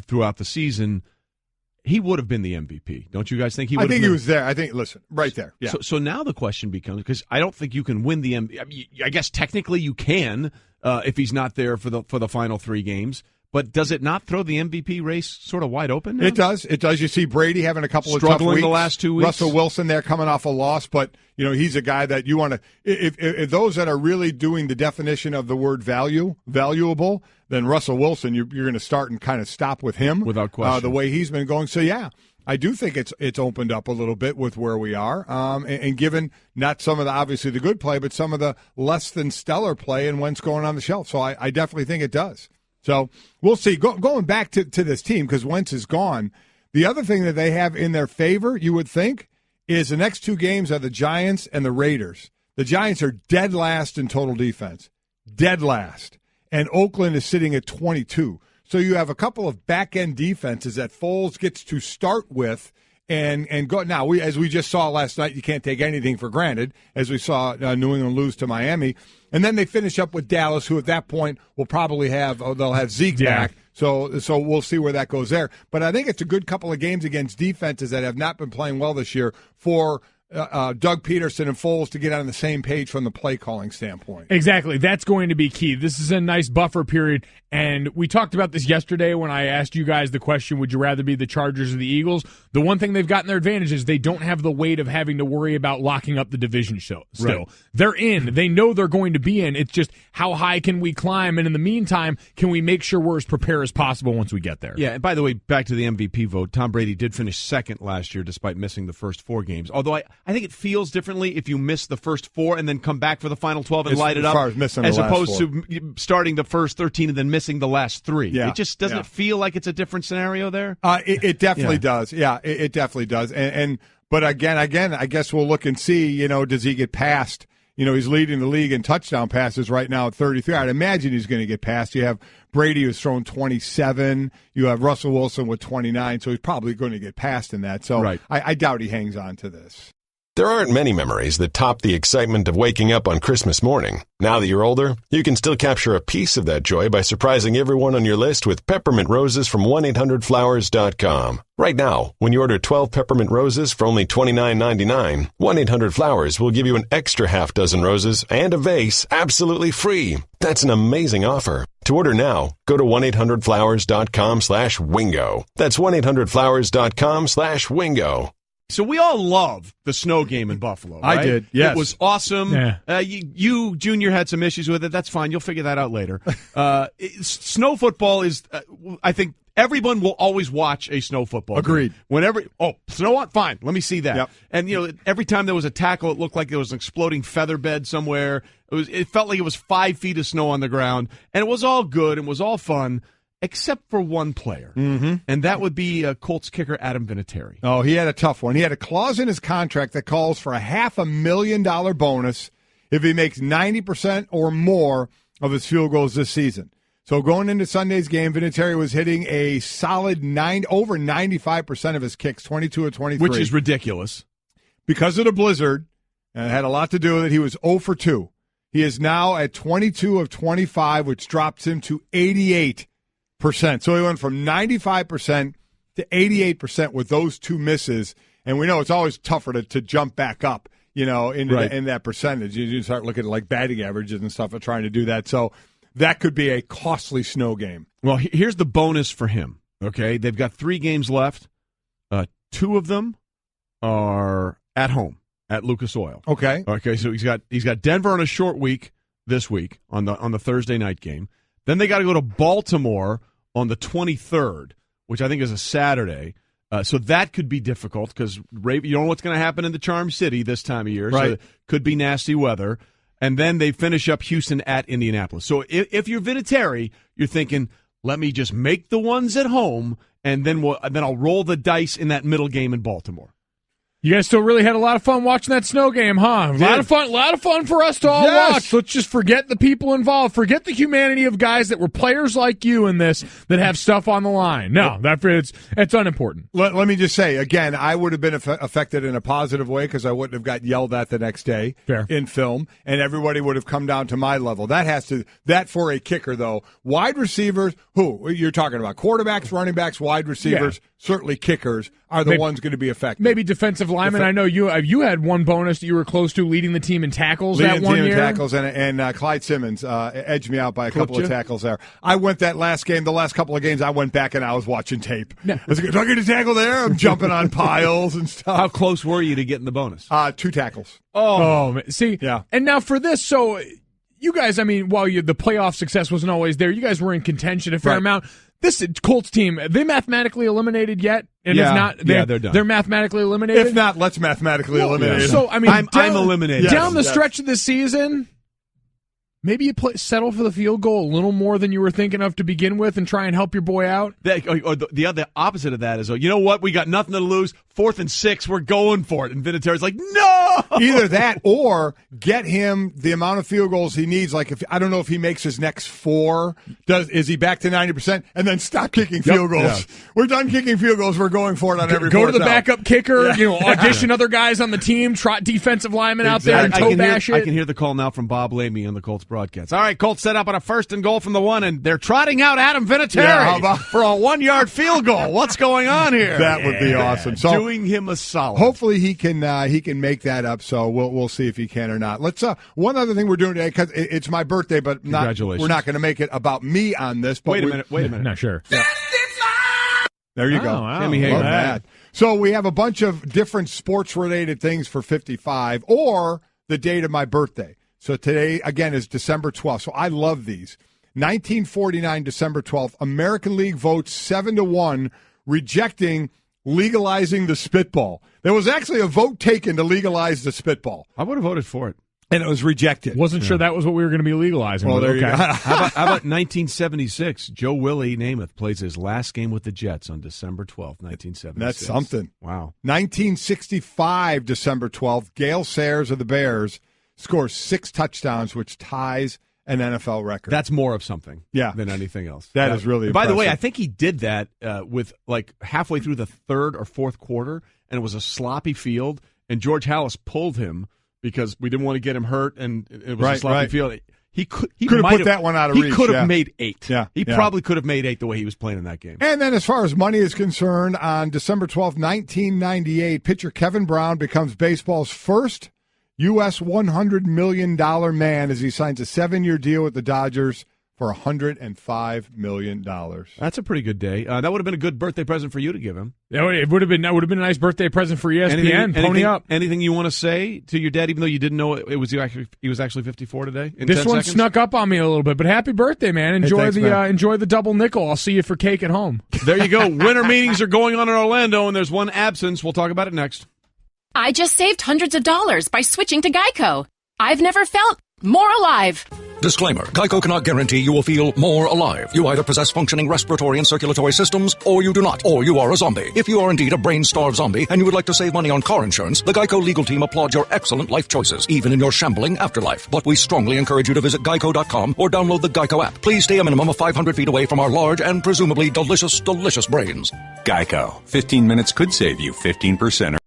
throughout the season, he would have been the MVP. Don't you guys think he would have been? I think he was there. I think, listen, right there. Yeah. So now the question becomes, because I don't think you can win the MVP. I mean, I guess technically you can if he's not there for the final 3 games. But does it not throw the MVP race sort of wide open now? It does. It does. You see Brady having a couple of tough weeks. The last 2 weeks. Russell Wilson there coming off a loss, but he's a guy that you want to. If those that are really doing the definition of the word valuable, then Russell Wilson, you're going to start and kind of stop with him without question. The way he's been going. So yeah, I do think it's opened up a little bit with where we are, and given not some of the obviously the good play, but some of the less than stellar play and Wentz going on the shelf. So I definitely think it does. So we'll see. Going back to this team, because Wentz is gone, the other thing that they have in their favor, you would think, is the next 2 games are the Giants and the Raiders. The Giants are dead last in total defense. Dead last. And Oakland is sitting at 22. So you have a couple of back-end defenses that Foles gets to start with and go. Now, as we just saw last night, you can't take anything for granted, as we saw New England lose to Miami. And then they finish up with Dallas, who at that point will probably they'll have Zeke back. So we'll see where that goes there. But I think it's a good couple of games against defenses that have not been playing well this year for Doug Peterson and Foles to get on the same page from the play calling standpoint. Exactly. That's going to be key. This is a nice buffer period. And we talked about this yesterday when I asked you guys the question, would you rather be the Chargers or the Eagles? The one thing they've got in their advantage is they don't have the weight of having to worry about locking up the division still. Right. They're in. They know they're going to be in. It's just how high can we climb? And in the meantime, can we make sure we're as prepared as possible once we get there? Yeah, and by the way, back to the MVP vote, Tom Brady did finish second last year despite missing the first 4 games. Although I think it feels differently if you miss the first 4 and then come back for the final 12 and light it up, as opposed to starting the first 13 and then missing the last 3. Yeah. It just doesn't feel like it's a different scenario there. It definitely does. Yeah, it definitely does. But again, I guess we'll look and see. Does he get past? He's leading the league in touchdown passes right now at 33. I'd imagine he's going to get past. You have Brady who's thrown 27. You have Russell Wilson with 29. So he's probably going to get past in that. So right. I doubt he hangs on to this. There aren't many memories that top the excitement of waking up on Christmas morning. Now that you're older, you can still capture a piece of that joy by surprising everyone on your list with peppermint roses from 1-800-Flowers.com. Right now, when you order 12 peppermint roses for only $29.99, 1-800-Flowers will give you an extra half dozen roses and a vase absolutely free. That's an amazing offer. To order now, go to 1-800-Flowers.com/Wingo. That's 1-800-Flowers.com/Wingo. So we all love the snow game in Buffalo, right? I did, yes. It was awesome. Yeah. You, Junior, had some issues with it. That's fine. You'll figure that out later. Snow football is, I think, everyone will always watch a snow football Agreed. game. Whenever, snow on? Fine. Let me see that. Yep. And, every time there was a tackle, it looked like there was an exploding feather bed somewhere. It felt like it was 5 feet of snow on the ground. And it was all good and was all fun, except for one player, and that would be Colts kicker Adam Vinatieri. Oh, he had a tough one. He had a clause in his contract that calls for a $500,000 bonus if he makes 90% or more of his field goals this season. So going into Sunday's game, Vinatieri was hitting a solid over 95% of his kicks, 22 of 23. Which is ridiculous. Because of the blizzard, and it had a lot to do with it, he was 0 for 2. He is now at 22 of 25, which drops him to 88%. So he went from 95% to 88% with those 2 misses. And we know it's always tougher to jump back up, in that percentage. You start looking at like batting averages and stuff and trying to do that. So that could be a costly snow game. Well, here's the bonus for him, okay? They've got 3 games left. 2 of them are at home at Lucas Oil. Okay. Okay, so he's got Denver on a short week this week on the Thursday night game. Then they got to go to Baltimore on the 23rd, which I think is a Saturday. So that could be difficult because you don't know what's going to happen in the Charm City this time of year. Right. So it could be nasty weather. and then they finish up Houston at Indianapolis. So if you're Vinatieri, you're thinking, let me just make the ones at home, and then I'll roll the dice in that middle game in Baltimore. You guys still really had a lot of fun watching that snow game, huh? A lot of fun for us to all watch. Let's just forget the people involved. Forget the humanity of guys that were players like you in this that have stuff on the line. No, it's unimportant. Let me just say, again, I would have been affected in a positive way because I wouldn't have got yelled at the next day in film, and everybody would have come down to my level. That for a kicker, though. Wide receivers, who you're talking about, quarterbacks, running backs, wide receivers, certainly kickers are the ones going to be affected. Maybe defensive linemen. I know you had one bonus that you were close to, leading the team in tackles that one year. Leading the team in tackles, and Clyde Simmons edged me out by a couple of tackles there. I went that last game, the last couple of games, I went back and I was watching tape. I was like, do I get a tackle there? I'm jumping on piles and stuff. How close were you to getting the bonus? 2 tackles. Oh, see? Yeah. And now for this, so you guys, I mean, while the playoff success wasn't always there, you guys were in contention a fair amount. This Colts team, are they mathematically eliminated yet? And if not, they're done. They're mathematically eliminated? If not, let's mathematically eliminate them. So, I mean, I'm eliminated. Down the stretch of the season, maybe you settle for the field goal a little more than you were thinking of to begin with and try and help your boy out? Or the other opposite of that is, you know what? We got nothing to lose. 4th and 6, we're going for it. And Vinatieri's like, no! Either that or get him the amount of field goals he needs. Like, I don't know if he makes his next 4. Is he back to 90%? And then stop kicking field goals. Yeah. We're done kicking field goals. We're going for it on every Go to the down. Backup kicker, audition other guys on the team, trot defensive linemen out there and toe bash it. I can hear the call now from Bob Lamy on the Colts broadcast. All right, Colts set up on a 1st and goal from the 1, and they're trotting out Adam Vinatieri for a 1-yard field goal. What's going on here? That would be awesome. So, doing him a solid. Hopefully he can make that up. So we'll see if he can or not. Let's one other thing we're doing today, because it's my birthday, but we're not going to make it about me on this. But wait a minute. No, sure. Yeah. There you go. Wow. Love that. So we have a bunch of different sports-related things for 55 or the date of my birthday. So today, again, is December 12th. So I love these. 1949, December 12th, American League votes 7-1 rejecting legalizing the spitball. There was actually a vote taken to legalize the spitball. I would have voted for it. And it was rejected. Wasn't sure that was what we were going to be legalizing. Well, there you go. How about 1976? Joe Willie Namath plays his last game with the Jets on December 12th, 1976. That's something. Wow. 1965, December 12th, Gale Sayers of the Bears scores 6 touchdowns, which ties an NFL record. That's more of something than anything else. That is really impressive. By the way, I think he did that with like halfway through the 3rd or 4th quarter, and it was a sloppy field, and George Halas pulled him because we didn't want to get him hurt, and it was a sloppy field. He could have put that one out of reach. He could have made 8. Yeah, he probably could have made 8 the way he was playing in that game. And then as far as money is concerned, on December 12th, 1998, pitcher Kevin Brown becomes baseball's first U.S. $100 million man as he signs a 7-year deal with the Dodgers for $105 million. That's a pretty good day. That would have been a good birthday present for you to give him. It would have been a nice birthday present for ESPN. Pony up. Anything you want to say to your dad, even though you didn't know he was actually 54 today? This one snuck up on me a little bit, but happy birthday, man! Enjoy enjoy the double nickel. I'll see you for cake at home. There you go. Winter meetings are going on in Orlando, and there's one absence. We'll talk about it next. I just saved hundreds of dollars by switching to Geico. I've never felt more alive. Disclaimer. Geico cannot guarantee you will feel more alive. You either possess functioning respiratory and circulatory systems, or you do not, or you are a zombie. If you are indeed a brain-starved zombie and you would like to save money on car insurance, the Geico legal team applauds your excellent life choices, even in your shambling afterlife. But we strongly encourage you to visit geico.com or download the Geico app. Please stay a minimum of 500 feet away from our large and presumably delicious, delicious brains. Geico. 15 minutes could save you 15%.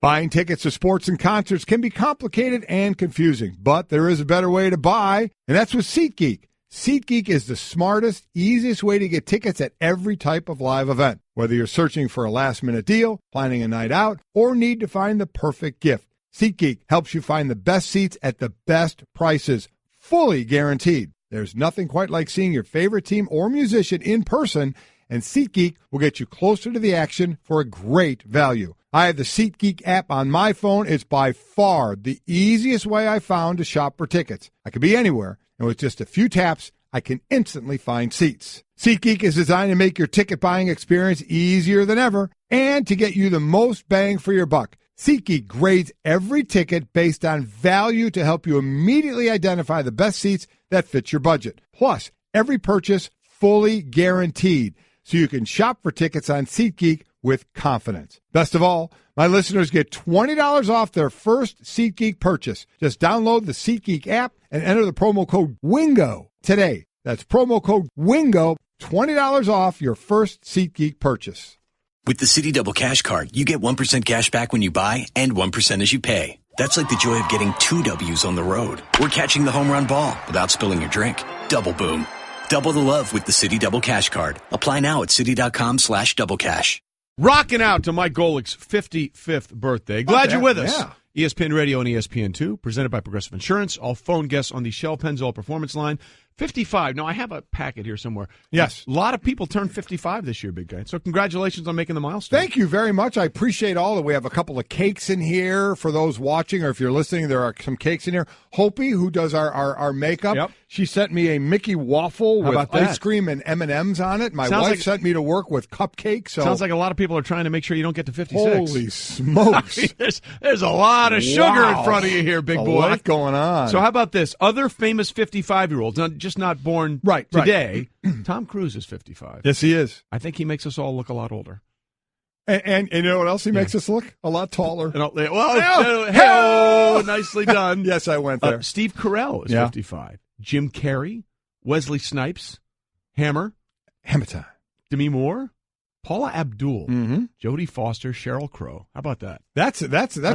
Buying tickets to sports and concerts can be complicated and confusing, but there is a better way to buy, and that's with SeatGeek. SeatGeek is the smartest, easiest way to get tickets at every type of live event. Whether you're searching for a last-minute deal, planning a night out, or need to find the perfect gift, SeatGeek helps you find the best seats at the best prices, fully guaranteed. There's nothing quite like seeing your favorite team or musician in person, and SeatGeek will get you closer to the action for a great value. I have the SeatGeek app on my phone. It's by far the easiest way I found to shop for tickets. I could be anywhere, and with just a few taps, I can instantly find seats. SeatGeek is designed to make your ticket buying experience easier than ever and to get you the most bang for your buck. SeatGeek grades every ticket based on value to help you immediately identify the best seats that fit your budget. Plus, every purchase fully guaranteed, so you can shop for tickets on SeatGeek with confidence. Best of all, my listeners get $20 off their first SeatGeek purchase. Just download the SeatGeek app and enter the promo code WINGO today. That's promo code WINGO, $20 off your first SeatGeek purchase. With the Citi Double Cash Card, you get 1% cash back when you buy and 1% as you pay. That's like the joy of getting 2 W's on the road or catching the home run ball without spilling your drink. Double boom. Double the love with the Citi Double Cash Card. Apply now at Citi.com/doublecash. Rocking out to Mike Golic's 55th birthday. Glad you're with us. Yeah. ESPN Radio and ESPN2, presented by Progressive Insurance. All phone guests on the Shell Pennzoil Performance Line. 55. Now, I have a packet here somewhere. Yes. A lot of people turned 55 this year, big guy. So congratulations on making the milestone. Thank you very much. I appreciate all that. We have a couple of cakes in here for those watching, or if you're listening, there are some cakes in here. Hopi, who does our makeup, she sent me a Mickey waffle with ice cream and M&Ms on it. My wife sent me to work with cupcakes. So. Sounds like a lot of people are trying to make sure you don't get to 56. Holy smokes. I mean, there's a lot of sugar in front of you here, big boy. A lot going on. So how about this? Other famous 55-year-olds, just not born today. Tom Cruise is 55. Yes, he is. I think he makes us all look a lot older. And you know what else he makes us look? A lot taller. Nicely done. Yes, I went there. Steve Carell is 55. Jim Carrey, Wesley Snipes, Hammer time. Demi Moore, Paula Abdul, Jodie Foster, Sheryl Crow. How about that? That's a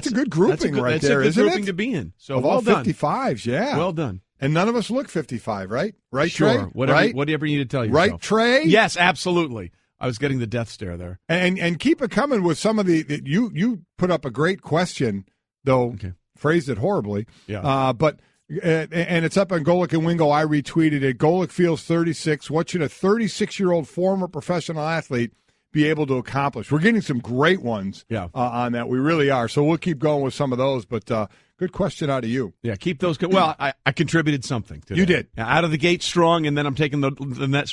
good grouping right there, isn't it? That's a good grouping to be in. So of well all done. 55s, yeah. Well done. And none of us look 55, right? Right, sure. Trey? Whatever you need to tell yourself. Right, Trey? Yes, absolutely. I was getting the death stare there. And keep it coming with some of the you put up a great question, though phrased it horribly. Yeah. But it's up on Golic and Wingo. I retweeted it. Golic feels 36. What should a 36-year-old former professional athlete be able to accomplish? We're getting some great ones on that. We really are. So we'll keep going with some of those. But good question out of you. Yeah, keep those. Well, I contributed something today. You did. Out of the gate strong, and then I'm taking the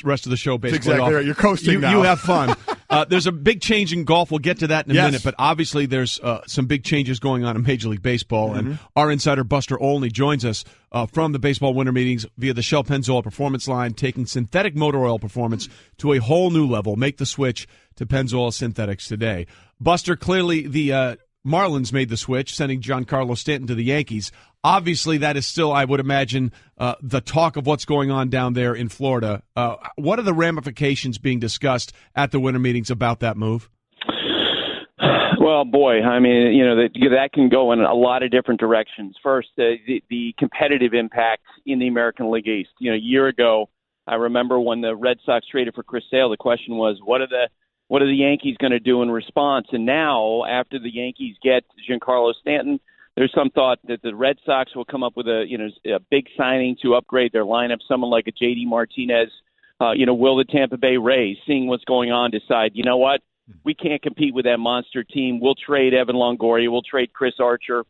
rest of the show basically That's exactly off. Right. You're coasting now. You have fun. There's a big change in golf. We'll get to that in a minute. But obviously there's some big changes going on in Major League Baseball. And our insider, Buster Olney, joins us from the baseball winter meetings via the Shell Pennzoil Performance Line, taking synthetic motor oil performance to a whole new level. Make the switch to Pennzoil Synthetics today. Buster, clearly the Marlins made the switch, sending Giancarlo Stanton to the Yankees. Obviously, that is still, I would imagine, the talk of what's going on down there in Florida. What are the ramifications being discussed at the winter meetings about that move? Well, boy, I mean, that can go in a lot of different directions. First, the competitive impact in the American League East. A year ago, I remember when the Red Sox traded for Chris Sale, the question was, what are the Yankees going to do in response? And now, after the Yankees get Giancarlo Stanton, there's some thought that the Red Sox will come up with a big signing to upgrade their lineup, someone like a J.D. Martinez. Will the Tampa Bay Rays, seeing what's going on, decide, you know what, we can't compete with that monster team. We'll trade Evan Longoria. We'll trade Chris Archer.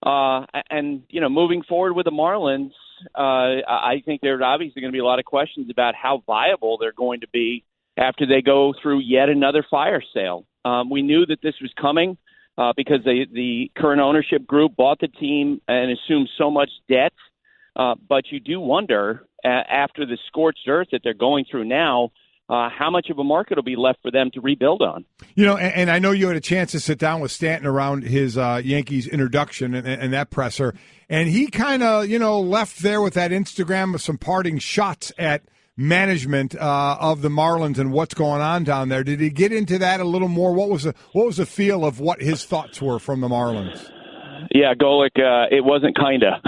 Moving forward with the Marlins, I think there's obviously going to be a lot of questions about how viable they're going to be after they go through yet another fire sale. We knew that this was coming because the current ownership group bought the team and assumed so much debt. But you do wonder, after the scorched earth that they're going through now, how much of a market will be left for them to rebuild on. And I know you had a chance to sit down with Stanton around his Yankees introduction and that presser, and he kind of, left there with that Instagram with some parting shots at management of the Marlins and what's going on down there. Did he get into that a little more? What was the feel of what his thoughts were from the Marlins? Yeah, Golic, it wasn't kinda.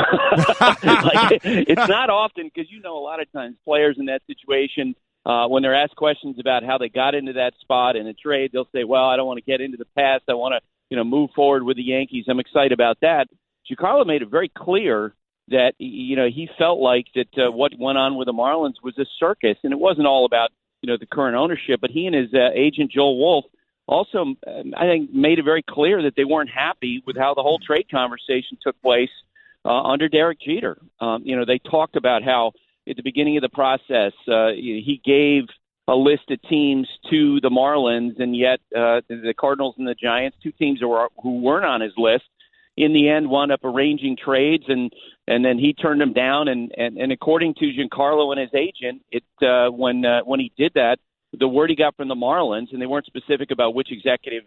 It's not often, because a lot of times players in that situation, when they're asked questions about how they got into that spot in a trade, they'll say, well, I don't want to get into the past. I want to, move forward with the Yankees. I'm excited about that. Giancarlo made it very clear that, he felt like that what went on with the Marlins was a circus, and it wasn't all about, the current ownership, but he and his agent, Joel Wolf, also, I think, made it very clear that they weren't happy with how the whole trade conversation took place under Derek Jeter. They talked about how at the beginning of the process, he gave a list of teams to the Marlins, and yet the Cardinals and the Giants, two teams who weren't on his list, in the end wound up arranging trades, and then he turned them down. And according to Giancarlo and his agent, when he did that, the word he got from the Marlins, and they weren't specific about which executive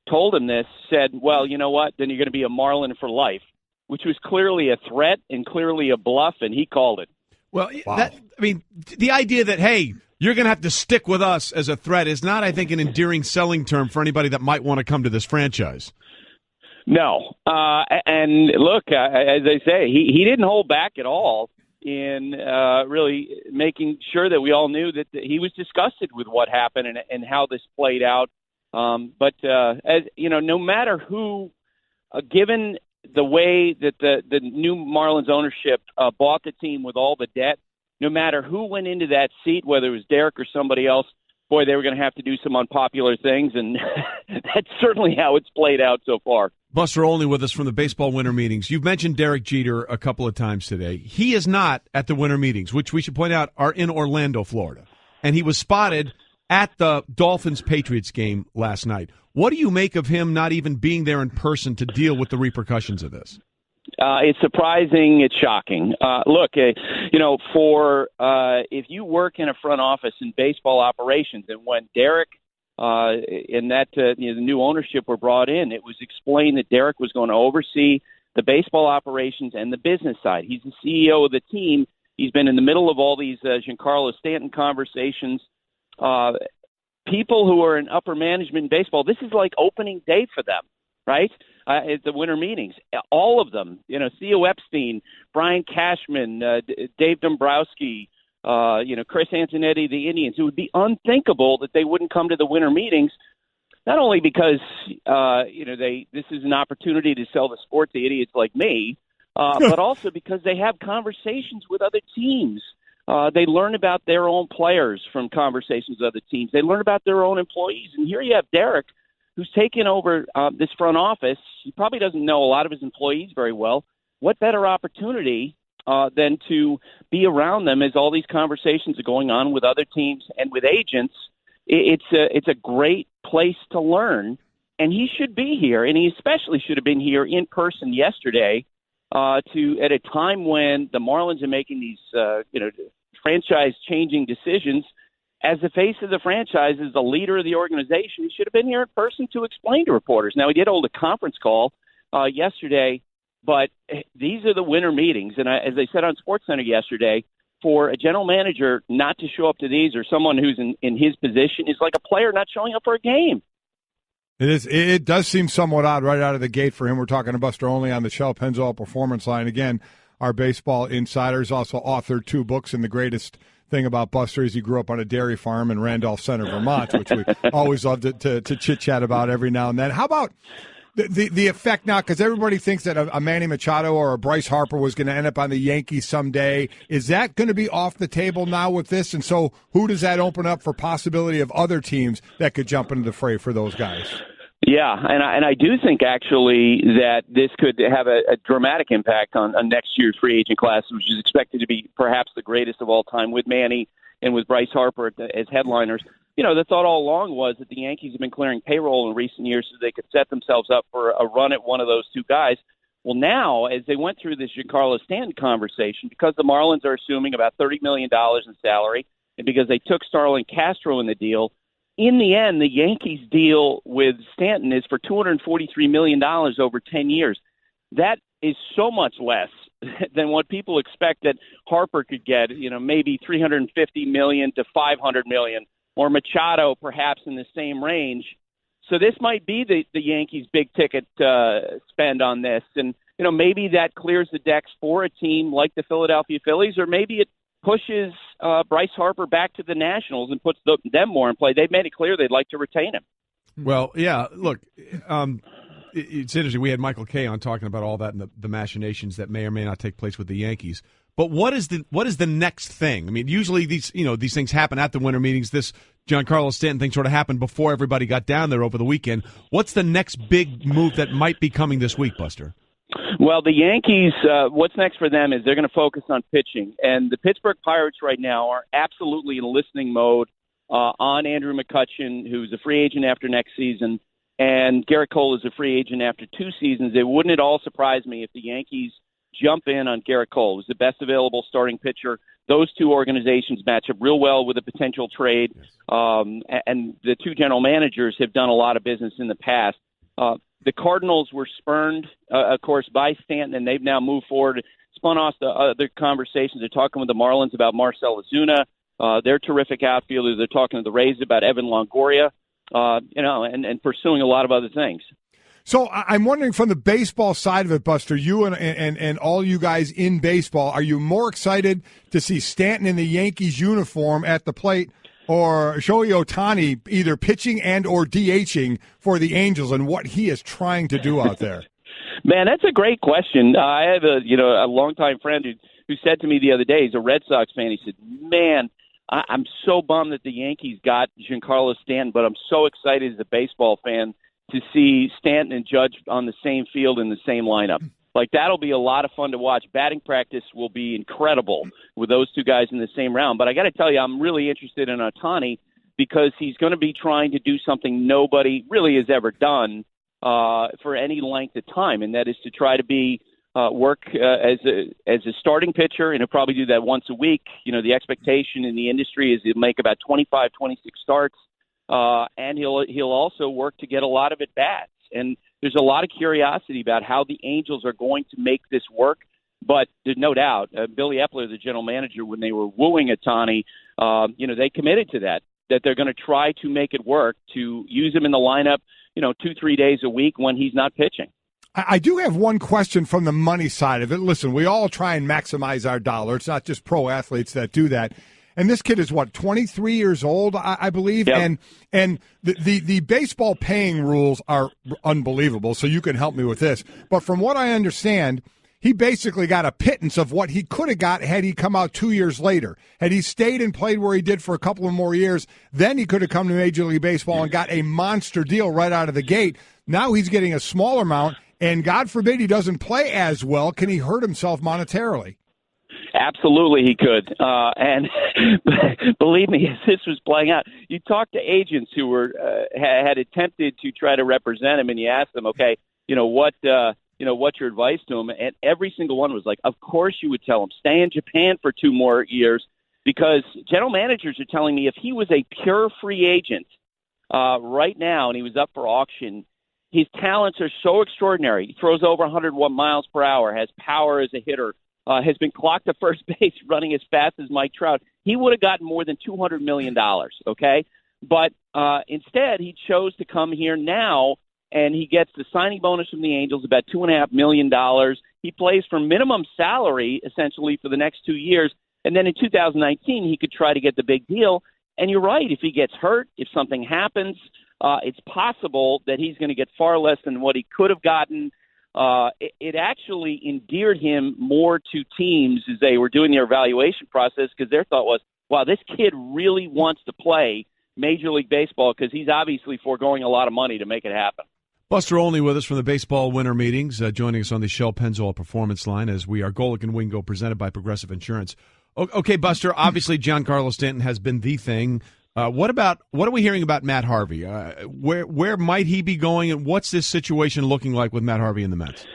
told him this, said, well, you know what, then you're going to be a Marlin for life, which was clearly a threat and clearly a bluff, and he called it. Well, wow. The idea that, hey, you're going to have to stick with us as a threat is not, I think, an endearing selling term for anybody that might want to come to this franchise. No. And look, as I say, he didn't hold back at all in really making sure that we all knew that he was disgusted with what happened and how this played out. But as you know, no matter who, given the way that the new Marlins ownership bought the team with all the debt, no matter who went into that seat, whether it was Derek or somebody else, boy, they were going to have to do some unpopular things, and that's certainly how it's played out so far. Buster Olney with us from the baseball winter meetings. You've mentioned Derek Jeter a couple of times today. He is not at the winter meetings, which we should point out are in Orlando, Florida. And he was spotted at the Dolphins-Patriots game last night. What do you make of him not even being there in person to deal with the repercussions of this? It's surprising. It's shocking. Look, if you work in a front office in baseball operations, and when Derek and the new ownership were brought in, it was explained that Derek was going to oversee the baseball operations and the business side. He's the CEO of the team. He's been in the middle of all these Giancarlo Stanton conversations. People who are in upper management in baseball, this is like opening day for them, right? At the winter meetings, all of them, Theo Epstein, Brian Cashman, Dave Dombrowski, Chris Antonetti, the Indians. It would be unthinkable that they wouldn't come to the winter meetings, not only because, this is an opportunity to sell the sport to idiots like me, but also because they have conversations with other teams. They learn about their own players from conversations with other teams. They learn about their own employees. And here you have Derek, who's taken over this front office. He probably doesn't know a lot of his employees very well. What better opportunity than to be around them as all these conversations are going on with other teams and with agents? It's a great place to learn, and he should be here, and he especially should have been here in person yesterday at a time when the Marlins are making these franchise-changing decisions. As the face of the franchise, as the leader of the organization, he should have been here in person to explain to reporters. Now, he did hold a conference call yesterday, but these are the winter meetings. And as I said on SportsCenter yesterday, for a general manager not to show up to these, or someone who's in his position, is like a player not showing up for a game. It is. It does seem somewhat odd right out of the gate for him. We're talking to Buster Olney on the Shell Pennzoil Performance Line. Again, our baseball insiders also authored 2 books, and the greatest thing about Buster is he grew up on a dairy farm in Randolph Center, Vermont, which we always love to chit-chat about every now and then. How about the effect now, because everybody thinks that a Manny Machado or a Bryce Harper was going to end up on the Yankees someday. Is that going to be off the table now with this? And so who does that open up for possibility of other teams that could jump into the fray for those guys? Yeah, and I do think actually that this could have a dramatic impact on next year's free agent class, which is expected to be perhaps the greatest of all time, with Manny and with Bryce Harper as headliners. The thought all along was that the Yankees have been clearing payroll in recent years so they could set themselves up for a run at one of those two guys. Well, now, as they went through this Giancarlo Stanton conversation, because the Marlins are assuming about $30 million in salary, and because they took Starlin Castro in the deal, in the end, the Yankees deal with Stanton is for $243 million over 10 years. That is so much less than what people expect that Harper could get, maybe $350 million to $500 million, or Machado perhaps in the same range. So this might be the Yankees' big-ticket spend on this. And, maybe that clears the decks for a team like the Philadelphia Phillies, or maybe it pushes Bryce Harper back to the Nationals and puts them more in play. They've made it clear they'd like to retain him. Well, yeah, look, it's interesting. We had Michael Kay on talking about all that and the machinations that may or may not take place with the Yankees. But what is the next thing? I mean, usually these things happen at the winter meetings. This Giancarlo Stanton thing sort of happened before everybody got down there over the weekend. What's the next big move that might be coming this week, Buster? Well, the Yankees, what's next for them is they're going to focus on pitching. And the Pittsburgh Pirates right now are absolutely in listening mode on Andrew McCutchen, who's a free agent after next season, and Garrett Cole is a free agent after 2 seasons. It wouldn't at all surprise me if the Yankees jump in on Garrett Cole, who's the best available starting pitcher. Those 2 organizations match up real well with a potential trade, and the 2 general managers have done a lot of business in the past. The Cardinals were spurned, of course, by Stanton, and they've now moved forward, spun off the other conversations. They're talking with the Marlins about Marcell Ozuna. They're terrific outfielders. They're talking to the Rays about Evan Longoria, and pursuing a lot of other things. So I'm wondering, from the baseball side of it, Buster, you and all you guys in baseball, are you more excited to see Stanton in the Yankees uniform at the plate, or Shohei Ohtani either pitching and or DHing for the Angels, and what he is trying to do out there? Man, that's a great question. I have a longtime friend who said to me the other day, he's a Red Sox fan. He said, "Man, I'm so bummed that the Yankees got Giancarlo Stanton, but I'm so excited as a baseball fan to see Stanton and Judge on the same field in the same lineup. Like, that'll be a lot of fun to watch. Batting practice will be incredible with those 2 guys in the same round. But I got to tell you, I'm really interested in Ohtani because he's going to be trying to do something nobody really has ever done for any length of time, and that is to try to be work as a starting pitcher, and he'll probably do that once a week. You know, the expectation in the industry is he'll make about 25, 26 starts. And he'll also work to get a lot of at-bats. And there's a lot of curiosity about how the Angels are going to make this work. But there's no doubt, Billy Epler, the general manager, when they were wooing Ohtani, they committed to that they're going to try to make it work, to use him in the lineup, 2-3 days a week when he's not pitching. I do have one question from the money side of it. Listen, we all try and maximize our dollar. It's not just pro athletes that do that. And this kid is, 23 years old, I believe? Yep. And the baseball paying rules are unbelievable, so you can help me with this. But from what I understand, he basically got a pittance of what he could have got had he come out 2 years later. Had he stayed and played where he did for a couple of more years, then he could have come to Major League Baseball and got a monster deal right out of the gate. Now he's getting a smaller amount, and God forbid he doesn't play as well. Can he hurt himself monetarily? Absolutely he could. And believe me, as this was playing out, you talk to agents who were had attempted to try to represent him, and you ask them, okay, what's your advice to him? And every single one was like, of course you would tell him, stay in Japan for 2 more years, because general managers are telling me if he was a pure free agent right now and he was up for auction, his talents are so extraordinary. He throws over 101 miles per hour, has power as a hitter, has been clocked to first base running as fast as Mike Trout. He would have gotten more than $200 million, okay? But instead, he chose to come here now, and he gets the signing bonus from the Angels, about $2.5 million. He plays for minimum salary, essentially, for the next 2 years. And then in 2019, he could try to get the big deal. And you're right, if he gets hurt, if something happens, it's possible that he's going to get far less than what he could have gotten. It actually endeared him more to teams as they were doing their evaluation process, because their thought was, wow, this kid really wants to play Major League Baseball, because he's obviously foregoing a lot of money to make it happen. Buster Olney with us from the Baseball Winter Meetings, joining us on the Shell Pennzoil Performance Line as we are Golic and Wingo, presented by Progressive Insurance. Okay, Buster, obviously Giancarlo Stanton has been the thing. What are we hearing about Matt Harvey? Where might he be going, and what's this situation looking like with Matt Harvey and the Mets?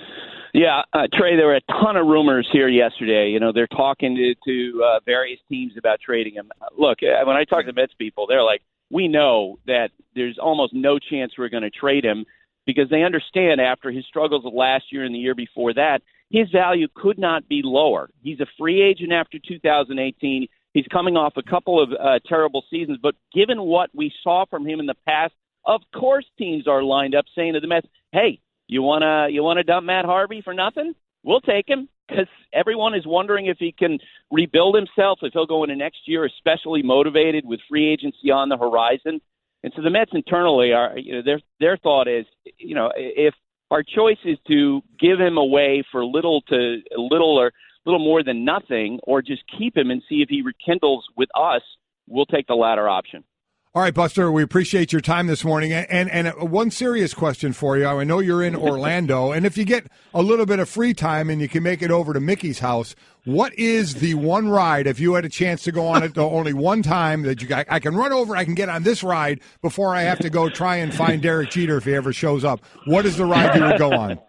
Yeah, Trey, there were a ton of rumors here yesterday. They're talking to various teams about trading him. Look, when I talk to Mets people, they're like, we know that there's almost no chance we're going to trade him, because they understand after his struggles of last year and the year before that, his value could not be lower. He's a free agent after 2018. He's coming off a couple of terrible seasons, but given what we saw from him in the past, of course teams are lined up saying to the Mets, hey, you wanna dump Matt Harvey for nothing? We'll take him, because everyone is wondering if he can rebuild himself, if he'll go into next year especially motivated with free agency on the horizon. And so the Mets internally are, their thought is, if our choice is to give him away for little more than nothing, or just keep him and see if he rekindles with us, we'll take the latter option. All right, Buster, we appreciate your time this morning. And one serious question for you. I know you're in Orlando, and if you get a little bit of free time and you can make it over to Mickey's house, what is the one ride, if you had a chance to go on it only one time, that I can run over, I can get on this ride before I have to go try and find Derek Jeter if he ever shows up? What is the ride you would go on?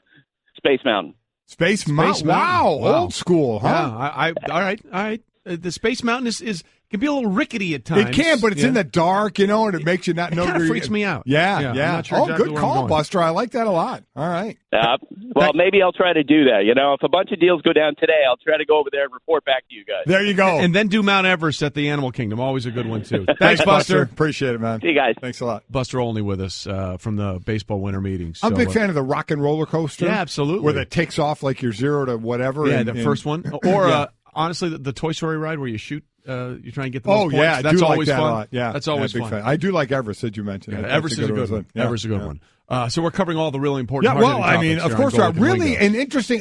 Space Mountain. Space Mountain. Wow, old school, huh? Yeah, all right. The Space Mountain is can be a little rickety at times. It can, but it's in the dark, and it makes you not know. It kind of freaks me out. Yeah. I'm not sure exactly good where call, I'm going. Buster. I like that a lot. All right. Well, maybe I'll try to do that. If a bunch of deals go down today, I'll try to go over there and report back to you guys. There you go. And then do Mount Everest at the Animal Kingdom. Always a good one, too. Thanks, Buster. Appreciate it, man. See you guys. Thanks a lot. Buster Olney with us from the baseball winter meetings. I'm a big fan of the rock and roller coaster. Yeah, absolutely. Where it takes off like you're 0 to whatever. Yeah, the first one. Or, honestly, the Toy Story ride where you shoot. You try and get the most points. Yeah, that's always like that fun. A lot. Yeah, that's always big fun. Fan. I do like Everest, as you mentioned. Yeah, Everest is a good one. Yeah, Everest is a good one. So we're covering all the really important. Of course, really an interesting.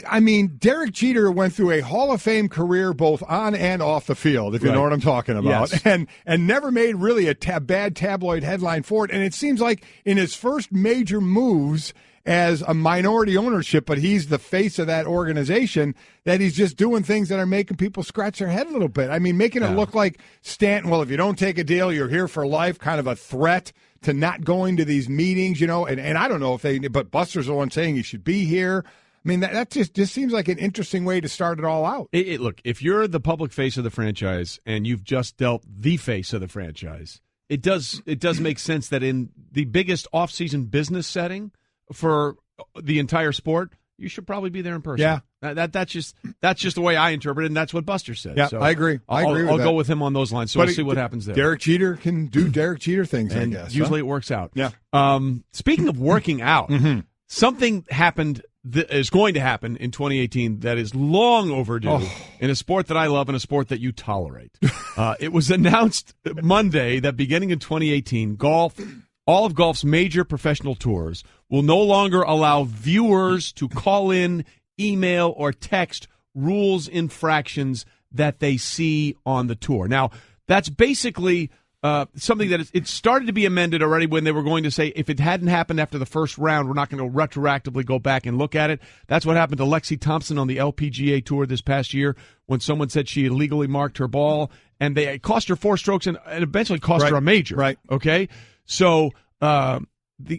Derek Jeter went through a Hall of Fame career both on and off the field, if you know what I'm talking about, yes. and never made really a bad tabloid headline for it. And it seems like in his first major moves as a minority ownership, but he's the face of that organization, that he's just doing things that are making people scratch their head a little bit. Making it look like Stanton, well, if you don't take a deal, you're here for life, kind of a threat to not going to these meetings, and I don't know but Buster's the one saying he should be here. That just seems like an interesting way to start it all out. Look, if you're the public face of the franchise and you've just dealt the face of the franchise, it does make sense that in the biggest off-season business setting for the entire sport, you should probably be there in person. Yeah. That's just the way I interpret it, and that's what Buster said. Yeah, so I agree. I'll go with him on those lines, so we'll see what happens there. Derek Jeter can do Derek Jeter things, and I guess. Usually it works out. Yeah. Speaking of working out, something happened is going to happen in 2018 that is long overdue in a sport that I love and a sport that you tolerate. It was announced Monday that beginning in 2018, all of golf's major professional tours will no longer allow viewers to call in, email, or text rules infractions that they see on the tour. Now, that's basically something that it started to be amended already when they were going to say if it hadn't happened after the first round, we're not going to retroactively go back and look at it. That's what happened to Lexi Thompson on the LPGA Tour this past year when someone said she illegally marked her ball, and it cost her 4 strokes and eventually cost her a major. Right. Okay? So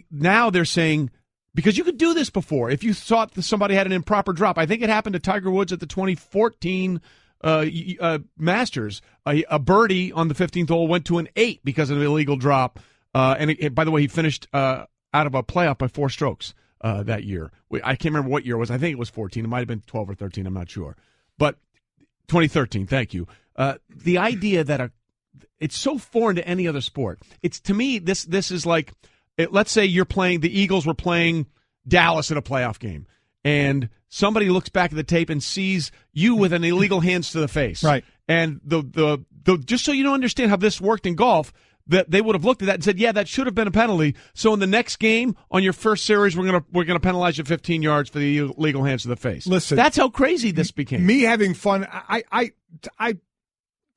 now they're saying, because you could do this before, if you thought that somebody had an improper drop. I think it happened to Tiger Woods at the 2014 Masters. A birdie on the 15th hole went to an 8 because of an illegal drop. And by the way, he finished out of a playoff by 4 strokes that year. I can't remember what year it was. I think it was 14. It might have been 12 or 13. I'm not sure. But 2013, thank you. The idea that it's so foreign to any other sport. It's, to me, this is like, let's say the Eagles were playing Dallas in a playoff game, and somebody looks back at the tape and sees you with an illegal hands to the face. Right. And the just so you don't understand how this worked in golf, that they would have looked at that and said, yeah, that should have been a penalty. So in the next game on your first series, we're gonna penalize you 15 yards for the illegal hands to the face. Listen, that's how crazy this became. Me having fun, I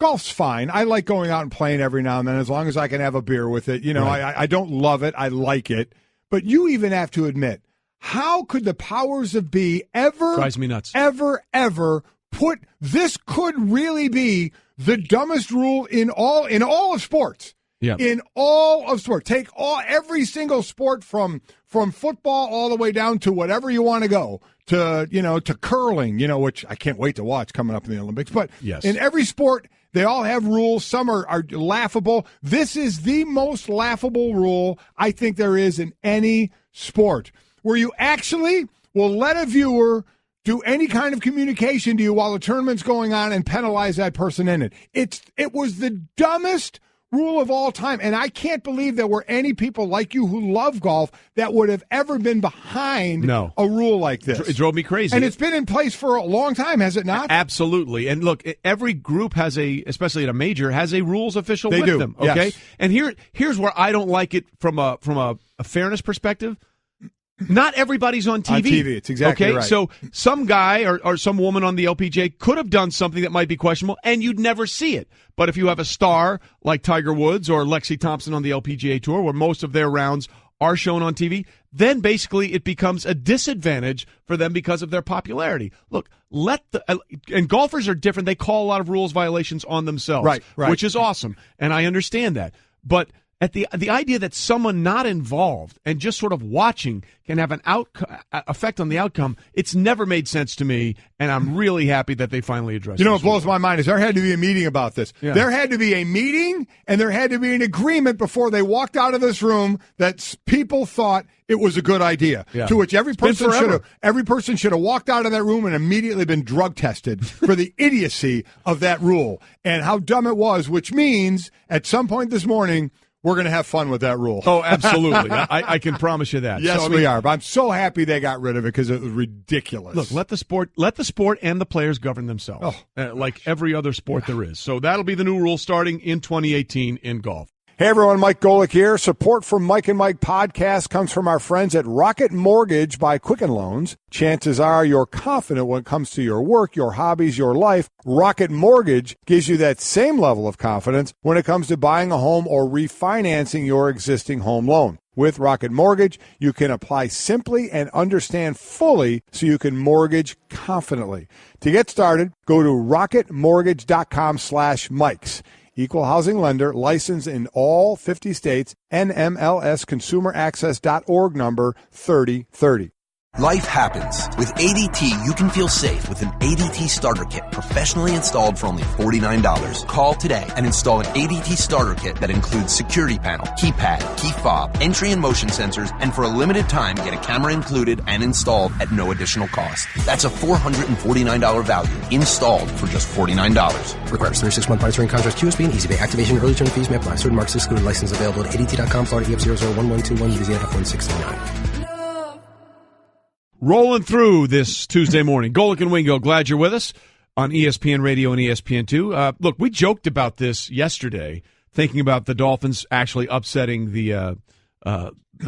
golf's fine. I like going out and playing every now and then as long as I can have a beer with it. Right. I don't love it. I like it. But you even have to admit, how could the powers of be drives me nuts. ever put this could really be the dumbest rule in all of sports. Yeah. In all of sports. Take every single sport from football all the way down to whatever you want to go. To curling, which I can't wait to watch coming up in the Olympics. But yes. In every sport, they all have rules. Some are laughable. This is the most laughable rule I think there is in any sport, where you actually will let a viewer do any kind of communication to you while the tournament's going on and penalize that person in it. It was the dumbest rule of all time, and I can't believe there were any people like you who love golf that would have ever been behind a rule like this. It drove me crazy. And it's been in place for a long time, has it not? Absolutely. And look, every group has especially at a major, has a rules official with them. Okay, yes. And here's where I don't like it from a fairness perspective. Not everybody's on TV. On TV, it's exactly right. So some guy or some woman on the LPGA could have done something that might be questionable, and you'd never see it. But if you have a star like Tiger Woods or Lexi Thompson on the LPGA Tour, where most of their rounds are shown on TV, then basically it becomes a disadvantage for them because of their popularity. Look, and golfers are different. They call a lot of rules violations on themselves, right. Which is awesome, and I understand that. But at the idea that someone not involved and just sort of watching can have an effect on the outcome, it's never made sense to me, and I'm really happy that they finally addressed it. You know what blows my mind is there had to be a meeting about this. Yeah. There had to be a meeting, and there had to be an agreement before they walked out of this room that people thought it was a good idea. Yeah. To which every person should have walked out of that room and immediately been drug tested for the idiocy of that rule and how dumb it was, which means at some point this morning, we're going to have fun with that rule. Oh, absolutely. I can promise you that. Yes, we are. But I'm so happy they got rid of it because it was ridiculous. Look, let the sport and the players govern themselves, like every other sport there is. So that'll be the new rule starting in 2018 in golf. Hey everyone, Mike Golic here. Support for Mike and Mike podcast comes from our friends at Rocket Mortgage by Quicken Loans. Chances are you're confident when it comes to your work, your hobbies, your life. Rocket Mortgage gives you that same level of confidence when it comes to buying a home or refinancing your existing home loan. With Rocket Mortgage, you can apply simply and understand fully so you can mortgage confidently. To get started, go to rocketmortgage.com/Mikes. Equal housing lender, licensed in all 50 states, NMLSconsumeraccess.org number 3030. Life happens. With ADT, you can feel safe with an ADT starter kit professionally installed for only $49. Call today and install an ADT starter kit that includes security panel, keypad, key fob, entry and motion sensors, and for a limited time, get a camera included and installed at no additional cost. That's a $449 value installed for just $49. Requires 36-month monitoring contract, QSB, and EasyPay activation and early term fees may apply. Certain marks excluded. License available at ADT.com, Florida EF001121, Louisiana F1639. Rolling through this Tuesday morning. Golic and Wingo, glad you're with us on ESPN Radio and ESPN2. Look, we joked about this yesterday, thinking about the Dolphins actually upsetting the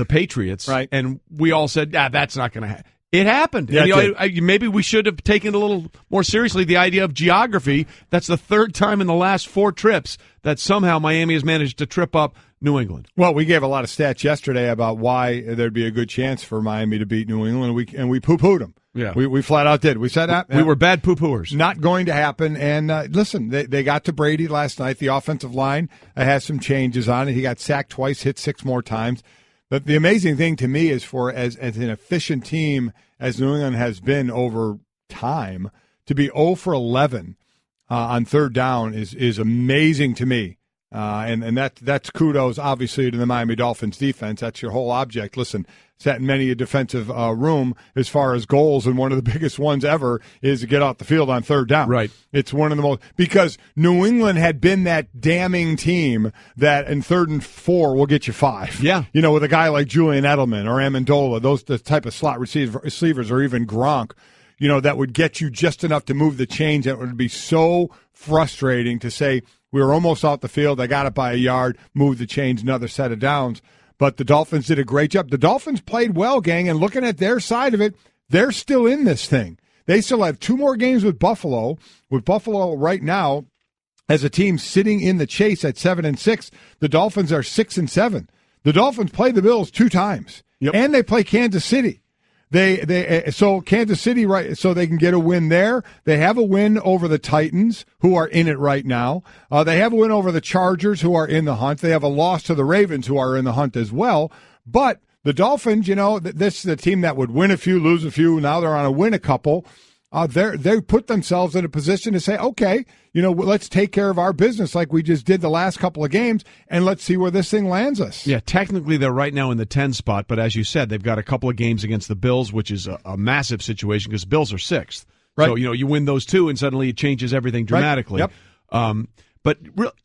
Patriots. Right. And we all said, that's not going to happen. It happened. Yeah, and, maybe we should have taken a little more seriously the idea of geography. That's the third time in the last 4 trips that somehow Miami has managed to trip up New England. Well, we gave a lot of stats yesterday about why there'd be a good chance for Miami to beat New England, and we poo-pooed them. Yeah. We flat out did. We said that. We were bad poo-pooers. Not going to happen. And listen, they got to Brady last night. The offensive line has some changes on it. He got sacked twice, hit 6 more times. But the amazing thing to me is for as an efficient team as New England has been over time, to be 0 for 11 on third down is amazing to me. And that's kudos, obviously, to the Miami Dolphins defense. That's your whole object. Listen, sat in many a defensive room as far as goals, and one of the biggest ones ever is to get off the field on third down. Right. It's one of the most, because New England had been that damning team that in 3rd and 4 will get you 5. Yeah. You know, with a guy like Julian Edelman or Amendola, the type of slot receivers, or even Gronk, you know, that would get you just enough to move the chains. That would be so frustrating to say, we were almost off the field. They got it by a yard, moved the chains, another set of downs. But the Dolphins did a great job. The Dolphins played well, gang, and looking at their side of it, they're still in this thing. They still have 2 more games with Buffalo. With Buffalo right now, as a team sitting in the chase at 7-6, the Dolphins are 6-7. The Dolphins play the Bills 2 times, and they play Kansas City. So Kansas City, right? So they can get a win there. They have a win over the Titans, who are in it right now. They have a win over the Chargers, who are in the hunt. They have a loss to the Ravens, who are in the hunt as well. But the Dolphins, you know, this is a team that would win a few, lose a few. Now they're on a win a couple. They put themselves in a position to say, okay, you know, let's take care of our business like we just did the last couple of games, and let's see where this thing lands us. Yeah, technically they're right now in the 10 spot, but as you said, they've got a couple of games against the Bills, which is a massive situation because Bills are 6th. Right. So, you know, you win those 2, and suddenly it changes everything dramatically. Right. Yep. But,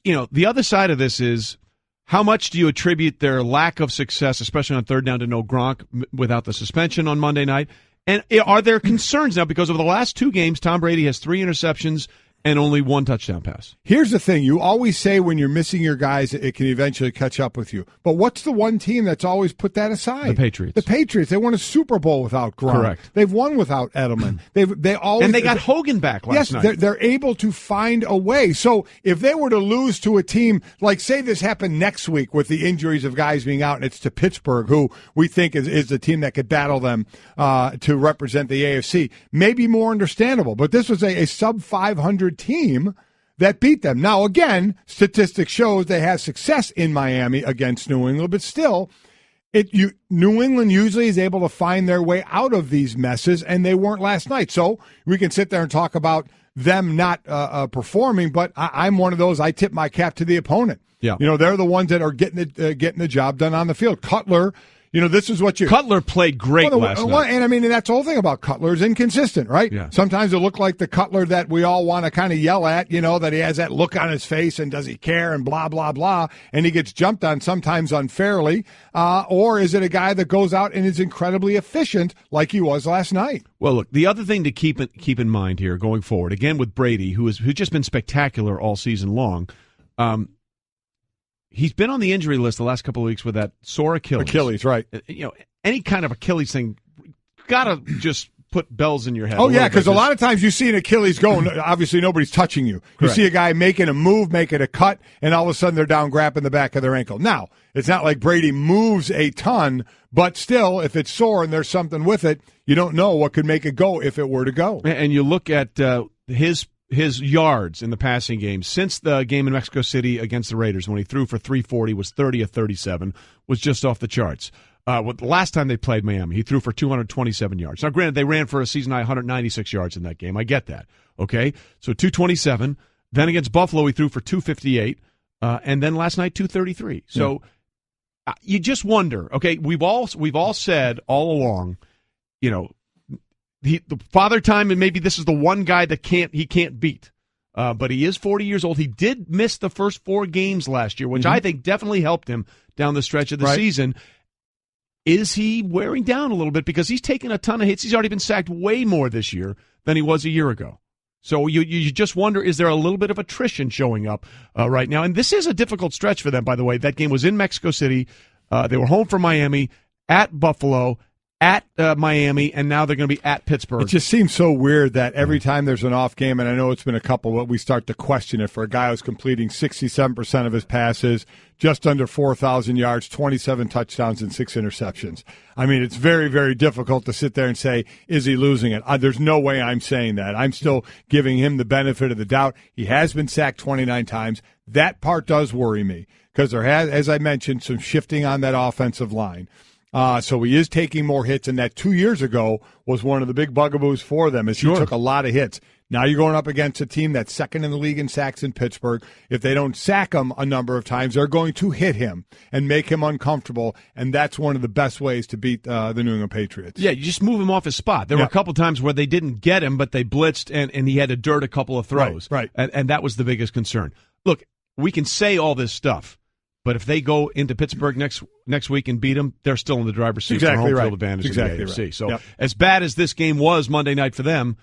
you know, the other side of this is, how much do you attribute their lack of success, especially on third down, to no Gronk without the suspension on Monday night? And are there concerns now? Because over the last 2 games, Tom Brady has 3 interceptions and only one touchdown pass. Here's the thing. You always say when you're missing your guys, it can eventually catch up with you. But what's the one team that's always put that aside? The Patriots. The Patriots. They won a Super Bowl without Gronk. Correct. They've won without Edelman. And they got Hogan back last night. Yes, they're able to find a way. So if they were to lose to a team, like say this happened next week with the injuries of guys being out, and it's to Pittsburgh, who we think is the team that could battle them to represent the AFC, maybe more understandable. But this was a sub-500 team that beat them. Now, again, statistics shows they have success in Miami against New England, but still, New England usually is able to find their way out of these messes, and they weren't last night. So we can sit there and talk about them not performing, but I'm one of those. I tip my cap to the opponent. Yeah. They're the ones that are getting the job done on the field. Cutler. This is what Cutler played great last night. And that's the whole thing about Cutler is inconsistent, right? Yeah. Sometimes it look like the Cutler that we all want to kind of yell at, that he has that look on his face and does he care and blah, blah, blah, and he gets jumped on sometimes unfairly. Or is it a guy that goes out and is incredibly efficient like he was last night? Well, look, the other thing to keep in mind here going forward, again with Brady, who's just been spectacular all season long, he's been on the injury list the last couple of weeks with that sore Achilles. Achilles, right. Any kind of Achilles thing, gotta just put bells in your head. Oh, yeah, because a lot of times you see an Achilles going, obviously nobody's touching you. You see a guy making a move, making a cut, and all of a sudden they're down grabbing the back of their ankle. Now, it's not like Brady moves a ton, but still, if it's sore and there's something with it, you don't know what could make it go if it were to go. And you look at his yards in the passing game since the game in Mexico City against the Raiders when he threw for 340, was 30 of 37, was just off the charts. The last time they played Miami, he threw for 227 yards. Now, granted, they ran for a season-high 196 yards in that game. I get that. Okay? So 227. Then against Buffalo, he threw for 258. And then last night, 233. So you just wonder, okay, we've all said all along, the Father Time, and maybe this is the one guy that he can't beat. But he is 40 years old. He did miss the first 4 games last year, which I think definitely helped him down the stretch of the season. Is he wearing down a little bit? Because he's taken a ton of hits. He's already been sacked way more this year than he was a year ago. So you just wonder, is there a little bit of attrition showing up right now? And this is a difficult stretch for them, by the way. That game was in Mexico City. They were home from Miami, at Buffalo, at Miami, and now they're going to be at Pittsburgh. It just seems so weird that every time there's an off game, and I know it's been a couple, but we start to question it for a guy who's completing 67% of his passes, just under 4,000 yards, 27 touchdowns, and 6 interceptions. I mean, it's very, very difficult to sit there and say, is he losing it? There's no way I'm saying that. I'm still giving him the benefit of the doubt. He has been sacked 29 times. That part does worry me because there has, as I mentioned, some shifting on that offensive line. So he is taking more hits, and that 2 years ago was one of the big bugaboos for them as he took a lot of hits. Now you're going up against a team that's second in the league in sacks in Pittsburgh. If they don't sack him a number of times, they're going to hit him and make him uncomfortable, and that's one of the best ways to beat the New England Patriots. Yeah, you just move him off his spot. There were a couple times where they didn't get him, but they blitzed, and he had to dirt a couple of throws. Right. And that was the biggest concern. Look, we can say all this stuff, but if they go into Pittsburgh next week and beat them, they're still in the driver's seat for home field advantage in the AFC. So as bad as this game was Monday night for them,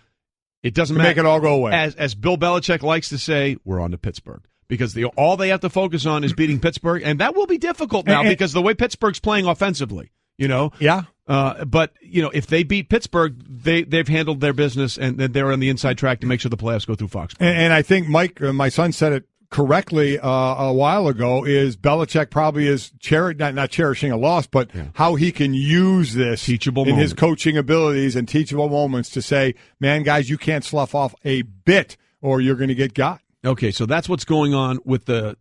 it doesn't matter. Make it all go away. As Bill Belichick likes to say, we're on to Pittsburgh. Because all they have to focus on is beating Pittsburgh, and that will be difficult now because the way Pittsburgh's playing offensively, Yeah. But, if they beat Pittsburgh, they've handled their business, and they're on the inside track to make sure the playoffs go through Foxborough. And I think Mike, my son, said it correctly a while ago, is Belichick probably is not cherishing a loss, but how he can use this teachable in his coaching abilities and teachable moments to say, man, guys, you can't slough off a bit or you're going to get got. Okay, so that's what's going on with the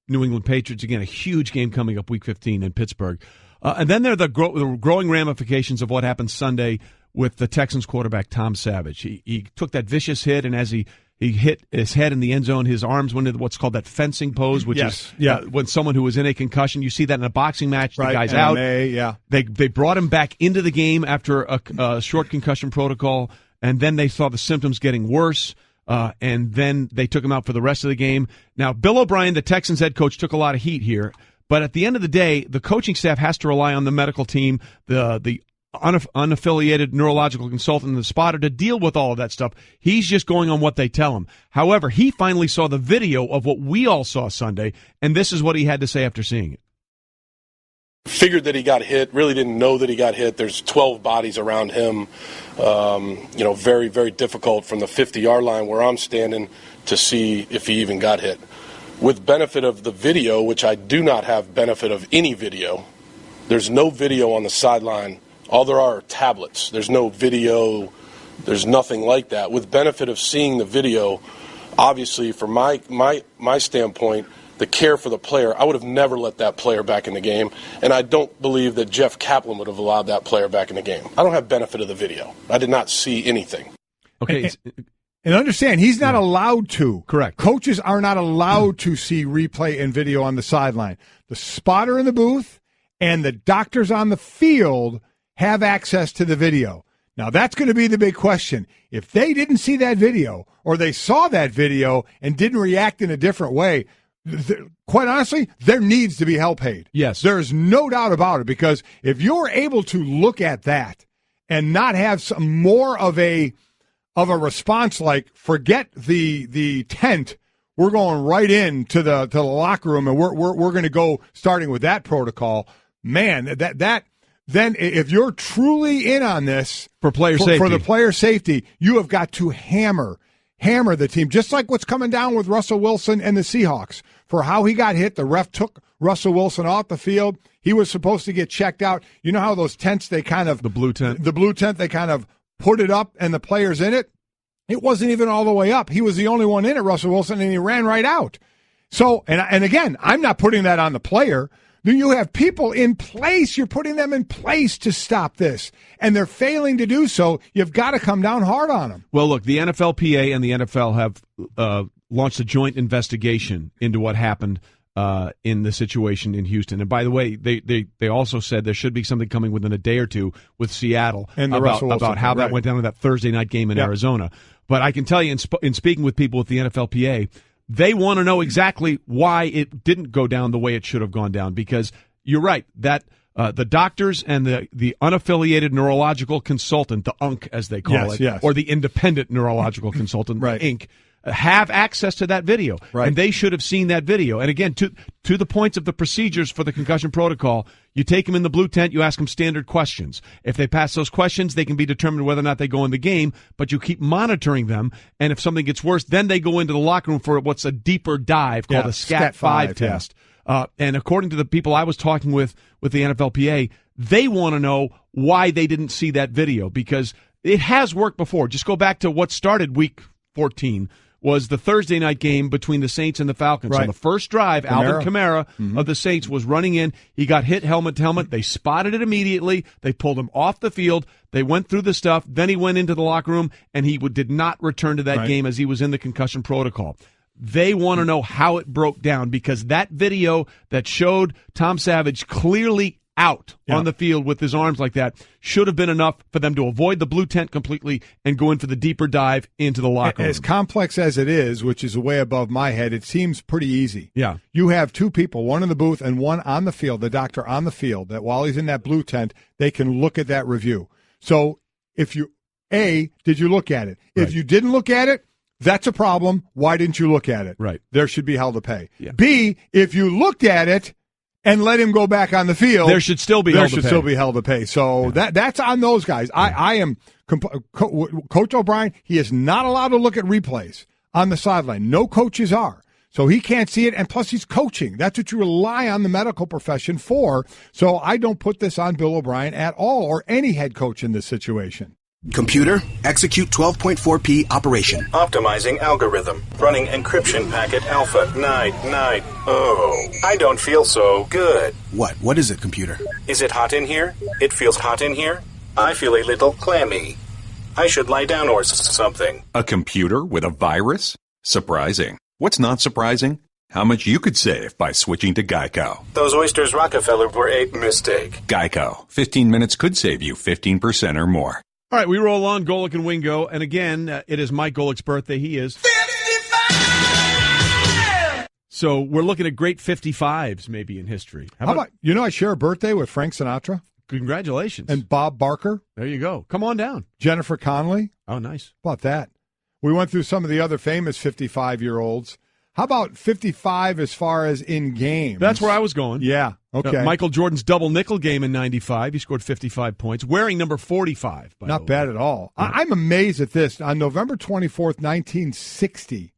New England Patriots. Again, a huge game coming up Week 15 in Pittsburgh. And then there are the growing ramifications of what happened Sunday with the Texans quarterback Tom Savage. He took that vicious hit, and as he hit his head in the end zone, his arms went into what's called that fencing pose, which is when someone who was in a concussion, you see that in a boxing match, the guy's MMA, out. They brought him back into the game after a short concussion protocol, and then they saw the symptoms getting worse, and then they took him out for the rest of the game. Now, Bill O'Brien, the Texans head coach, took a lot of heat here, but at the end of the day, the coaching staff has to rely on the medical team, the unaffiliated neurological consultant and the spotter to deal with all of that stuff. He's just going on what they tell him. However, he finally saw the video of what we all saw Sunday, and this is what he had to say after seeing it. Figured that he got hit, really didn't know that he got hit. There's 12 bodies around him. Very, very difficult from the 50-yard line where I'm standing to see if he even got hit. With benefit of the video, which I do not have benefit of any video, there's no video on the sideline. All there are tablets. There's no video. There's nothing like that. With benefit of seeing the video, obviously from my standpoint, the care for the player, I would have never let that player back in the game, and I don't believe that Jeff Kaplan would have allowed that player back in the game. I don't have benefit of the video. I did not see anything. Okay. And understand, he's not allowed to. Correct. Coaches are not allowed to see replay and video on the sideline. The spotter in the booth and the doctors on the field have access to the video. Now, that's going to be the big question. If they didn't see that video or they saw that video and didn't react in a different way, quite honestly, there needs to be hell paid. Yes. There's no doubt about it, because if you're able to look at that and not have some more of a response like, forget the tent, we're going right into the locker room and we're going to go starting with that protocol, man, that then if you're truly in on this for the player safety, you have got to hammer the team, just like what's coming down with Russell Wilson and the Seahawks. For how he got hit, the ref took Russell Wilson off the field. He was supposed to get checked out. You know how those tents, they kind of... The blue tent, they kind of put it up and the players in it. It wasn't even all the way up. He was the only one in it, Russell Wilson, and he ran right out. So, and again, I'm not putting that on the player. You have people in place. You're putting them in place to stop this, and they're failing to do so. You've got to come down hard on them. Well, look, the NFLPA and the NFL have launched a joint investigation into what happened in the situation in Houston. And by the way, they also said there should be something coming within a day or two with Seattle and about how that went down in that Thursday night game in Arizona. But I can tell you, in speaking with people with the NFLPA, they want to know exactly why it didn't go down the way it should have gone down, because you're right that the doctors and the unaffiliated neurological consultant, the UNC as they call it, or the independent neurological consultant, INC, have access to that video, and they should have seen that video. And again, to the points of the procedures for the concussion protocol, you take them in the blue tent, you ask them standard questions. If they pass those questions, they can be determined whether or not they go in the game, but you keep monitoring them, and if something gets worse, then they go into the locker room for what's a deeper dive called a Scat 5 test. And according to the people I was talking with the NFLPA, they want to know why they didn't see that video, because it has worked before. Just go back to what started week 14, was the Thursday night game between the Saints and the Falcons. On the first drive, Alvin Kamara of the Saints was running in. He got hit helmet to helmet. They spotted it immediately. They pulled him off the field. They went through the stuff. Then he went into the locker room, and he did not return to that game as he was in the concussion protocol. They want to know how it broke down, because that video that showed Tom Savage clearly out on the field with his arms like that should have been enough for them to avoid the blue tent completely and go in for the deeper dive into the locker room. As complex as it is, which is way above my head, it seems pretty easy. Yeah. You have two people, one in the booth and one on the field, the doctor on the field, that while he's in that blue tent, they can look at that review. So if you, A, did you look at it? If you didn't look at it, that's a problem. Why didn't you look at it? Right. There should be hell to pay. Yeah. B, if you looked at it and let him go back on the field, there should still be hell to pay. So that's on those guys. I am Coach O'Brien. He is not allowed to look at replays on the sideline. No coaches are. So he can't see it, and plus he's coaching. That's what you rely on the medical profession for. So I don't put this on Bill O'Brien at all, or any head coach in this situation. Computer, execute 12.4p operation. Optimizing algorithm. Running encryption packet alpha 990. Oh, I don't feel so good. What is it, computer? Is it hot in here? It feels hot in here. I feel a little clammy. I should lie down or something. A computer with a virus? Surprising. What's not surprising? How much you could save by switching to Geico. Those oysters Rockefeller were a mistake. Geico. 15 minutes could save you 15% or more. All right, we roll on Golic and Wingo, and again, it is Mike Golic's birthday. He is 55! So we're looking at great 55s maybe in history. How about, I share a birthday with Frank Sinatra? Congratulations. And Bob Barker. There you go. Come on down. Jennifer Connelly. Oh, nice. How about that? We went through some of the other famous 55-year-olds. How about 55 as far as in games? That's where I was going. Yeah, okay. Michael Jordan's double nickel game in 95. He scored 55 points, wearing number 45. Not bad at all. Yeah. I'm amazed at this. On November 24th, 1960,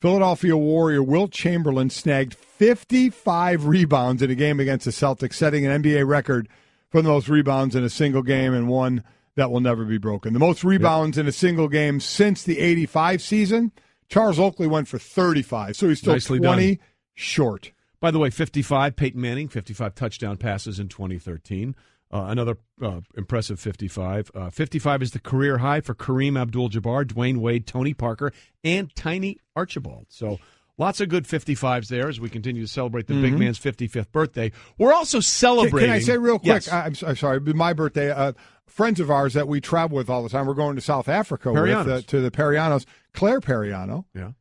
Philadelphia Warrior Wilt Chamberlain snagged 55 rebounds in a game against the Celtics, setting an NBA record for the most rebounds in a single game and one that will never be broken. The most rebounds in a single game since the 85 season, Charles Oakley went for 35, so he's still Nicely 20 done. Short. By the way, 55, Peyton Manning, 55 touchdown passes in 2013. Another impressive 55. 55 is the career high for Kareem Abdul-Jabbar, Dwayne Wade, Tony Parker, and Tiny Archibald. So lots of good 55s there as we continue to celebrate the big man's 55th birthday. We're also celebrating. Can I say real quick? Yes. I'm sorry. My birthday. Friends of ours that we travel with all the time. We're going to South Africa with, to the Perianos. Claire Periano. Yeah.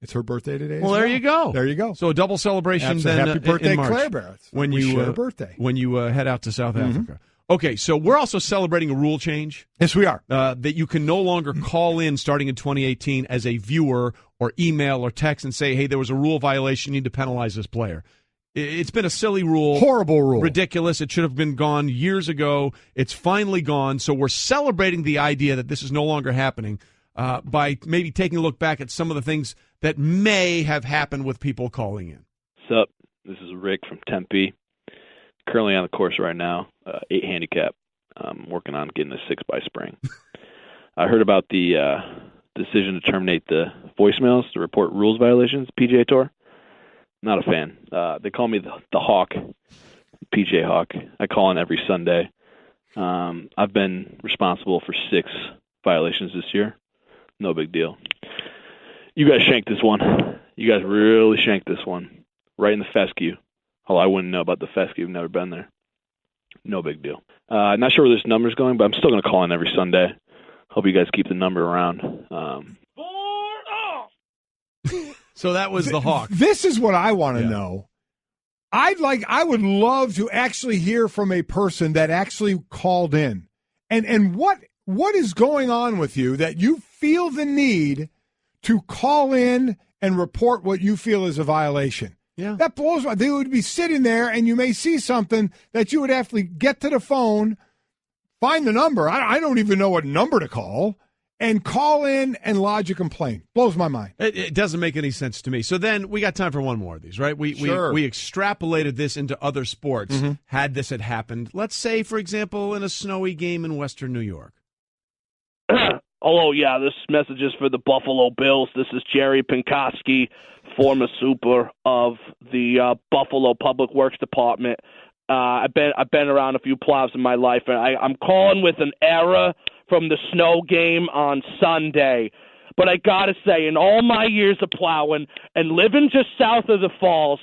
It's her birthday today. Well, there you go. There you go. So a double celebration then happy birthday, in March, Claire Barrett. when we you share a birthday. When you head out to South Africa. Okay, so we're also celebrating a rule change. Yes, we are. That you can no longer call in starting in 2018 as a viewer or email or text and say, hey, there was a rule violation, you need to penalize this player. It's been a silly rule. Horrible rule. Ridiculous. It should have been gone years ago. It's finally gone. So we're celebrating the idea that this is no longer happening by maybe taking a look back at some of the things that may have happened with people calling in. What's up? This is Rick from Tempe. Currently on the course right now, 8 handicap. I'm working on getting a 6 by spring. I heard about the decision to terminate the voicemails to report rules violations, PGA Tour. Not a fan. They call me the Hawk, PJ Hawk. I call in every Sunday. I've been responsible for 6 violations this year. No big deal. You guys shanked this one. You guys really shanked this one. Right in the fescue. Oh, I wouldn't know about the fescue. I've never been there. No big deal. Not sure where this number's going, but I'm still going to call in every Sunday. Hope you guys keep the number around. So that was the Hawk. This is what I want to know. I would love to actually hear from a person that actually called in. And what is going on with you that you feel the need to call in and report what you feel is a violation? Yeah. That blows my. They would be sitting there and you may see something that you would have to get to the phone, find the number. I don't even know what number to call. And call in and lodge a complaint. Blows my mind. It doesn't make any sense to me. So then we got time for one more of these, right? We extrapolated this into other sports had this had happened. Let's say, for example, in a snowy game in Western New York. Hello, yeah, this message is for the Buffalo Bills. This is Jerry Pinkoski, former super of the Buffalo Public Works Department. I've been around a few plows in my life, and I'm calling with an error from the snow game on Sunday. But I got to say, in all my years of plowing and living just south of the Falls,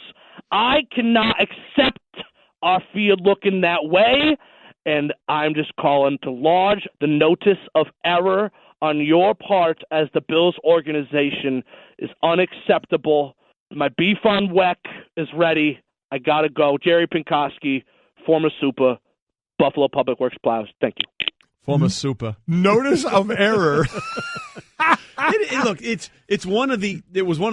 I cannot accept our field looking that way, and I'm just calling to lodge the notice of error on your part as the Bills organization is unacceptable. My beef on WEC is ready. I got to go. Jerry Pinkoski, former super, Buffalo Public Works Plows. Thank you. Former super. Notice of error. Look, it was one of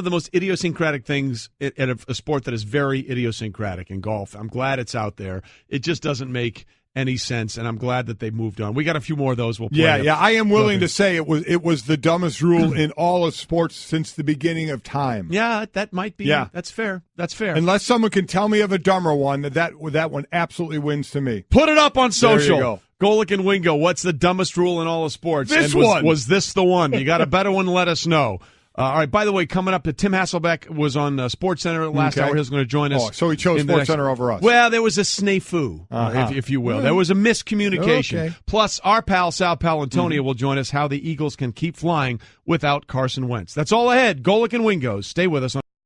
the most idiosyncratic things at a sport that is very idiosyncratic in golf. I'm glad it's out there. It just doesn't make any sense, and I'm glad that they moved on. We got a few more of those. We'll play. Yeah. I am willing to say it was the dumbest rule in all of sports since the beginning of time. Yeah, that might be. Yeah, that's fair. That's fair. Unless someone can tell me of a dumber one, that one absolutely wins to me. Put it up on social. There you go. Golic and Wingo, what's the dumbest rule in all of sports? Was this the one? You got a better one? Let us know. All right, by the way, coming up, Tim Hasselbeck was on SportsCenter last hour. He's going to join us. Oh, so he chose SportsCenter over us. Well, there was a snafu, if you will. There was a miscommunication. Okay. Plus, our pal, Sal Palantonio, will join us how the Eagles can keep flying without Carson Wentz. That's all ahead. Golic and Wingo. Stay with us on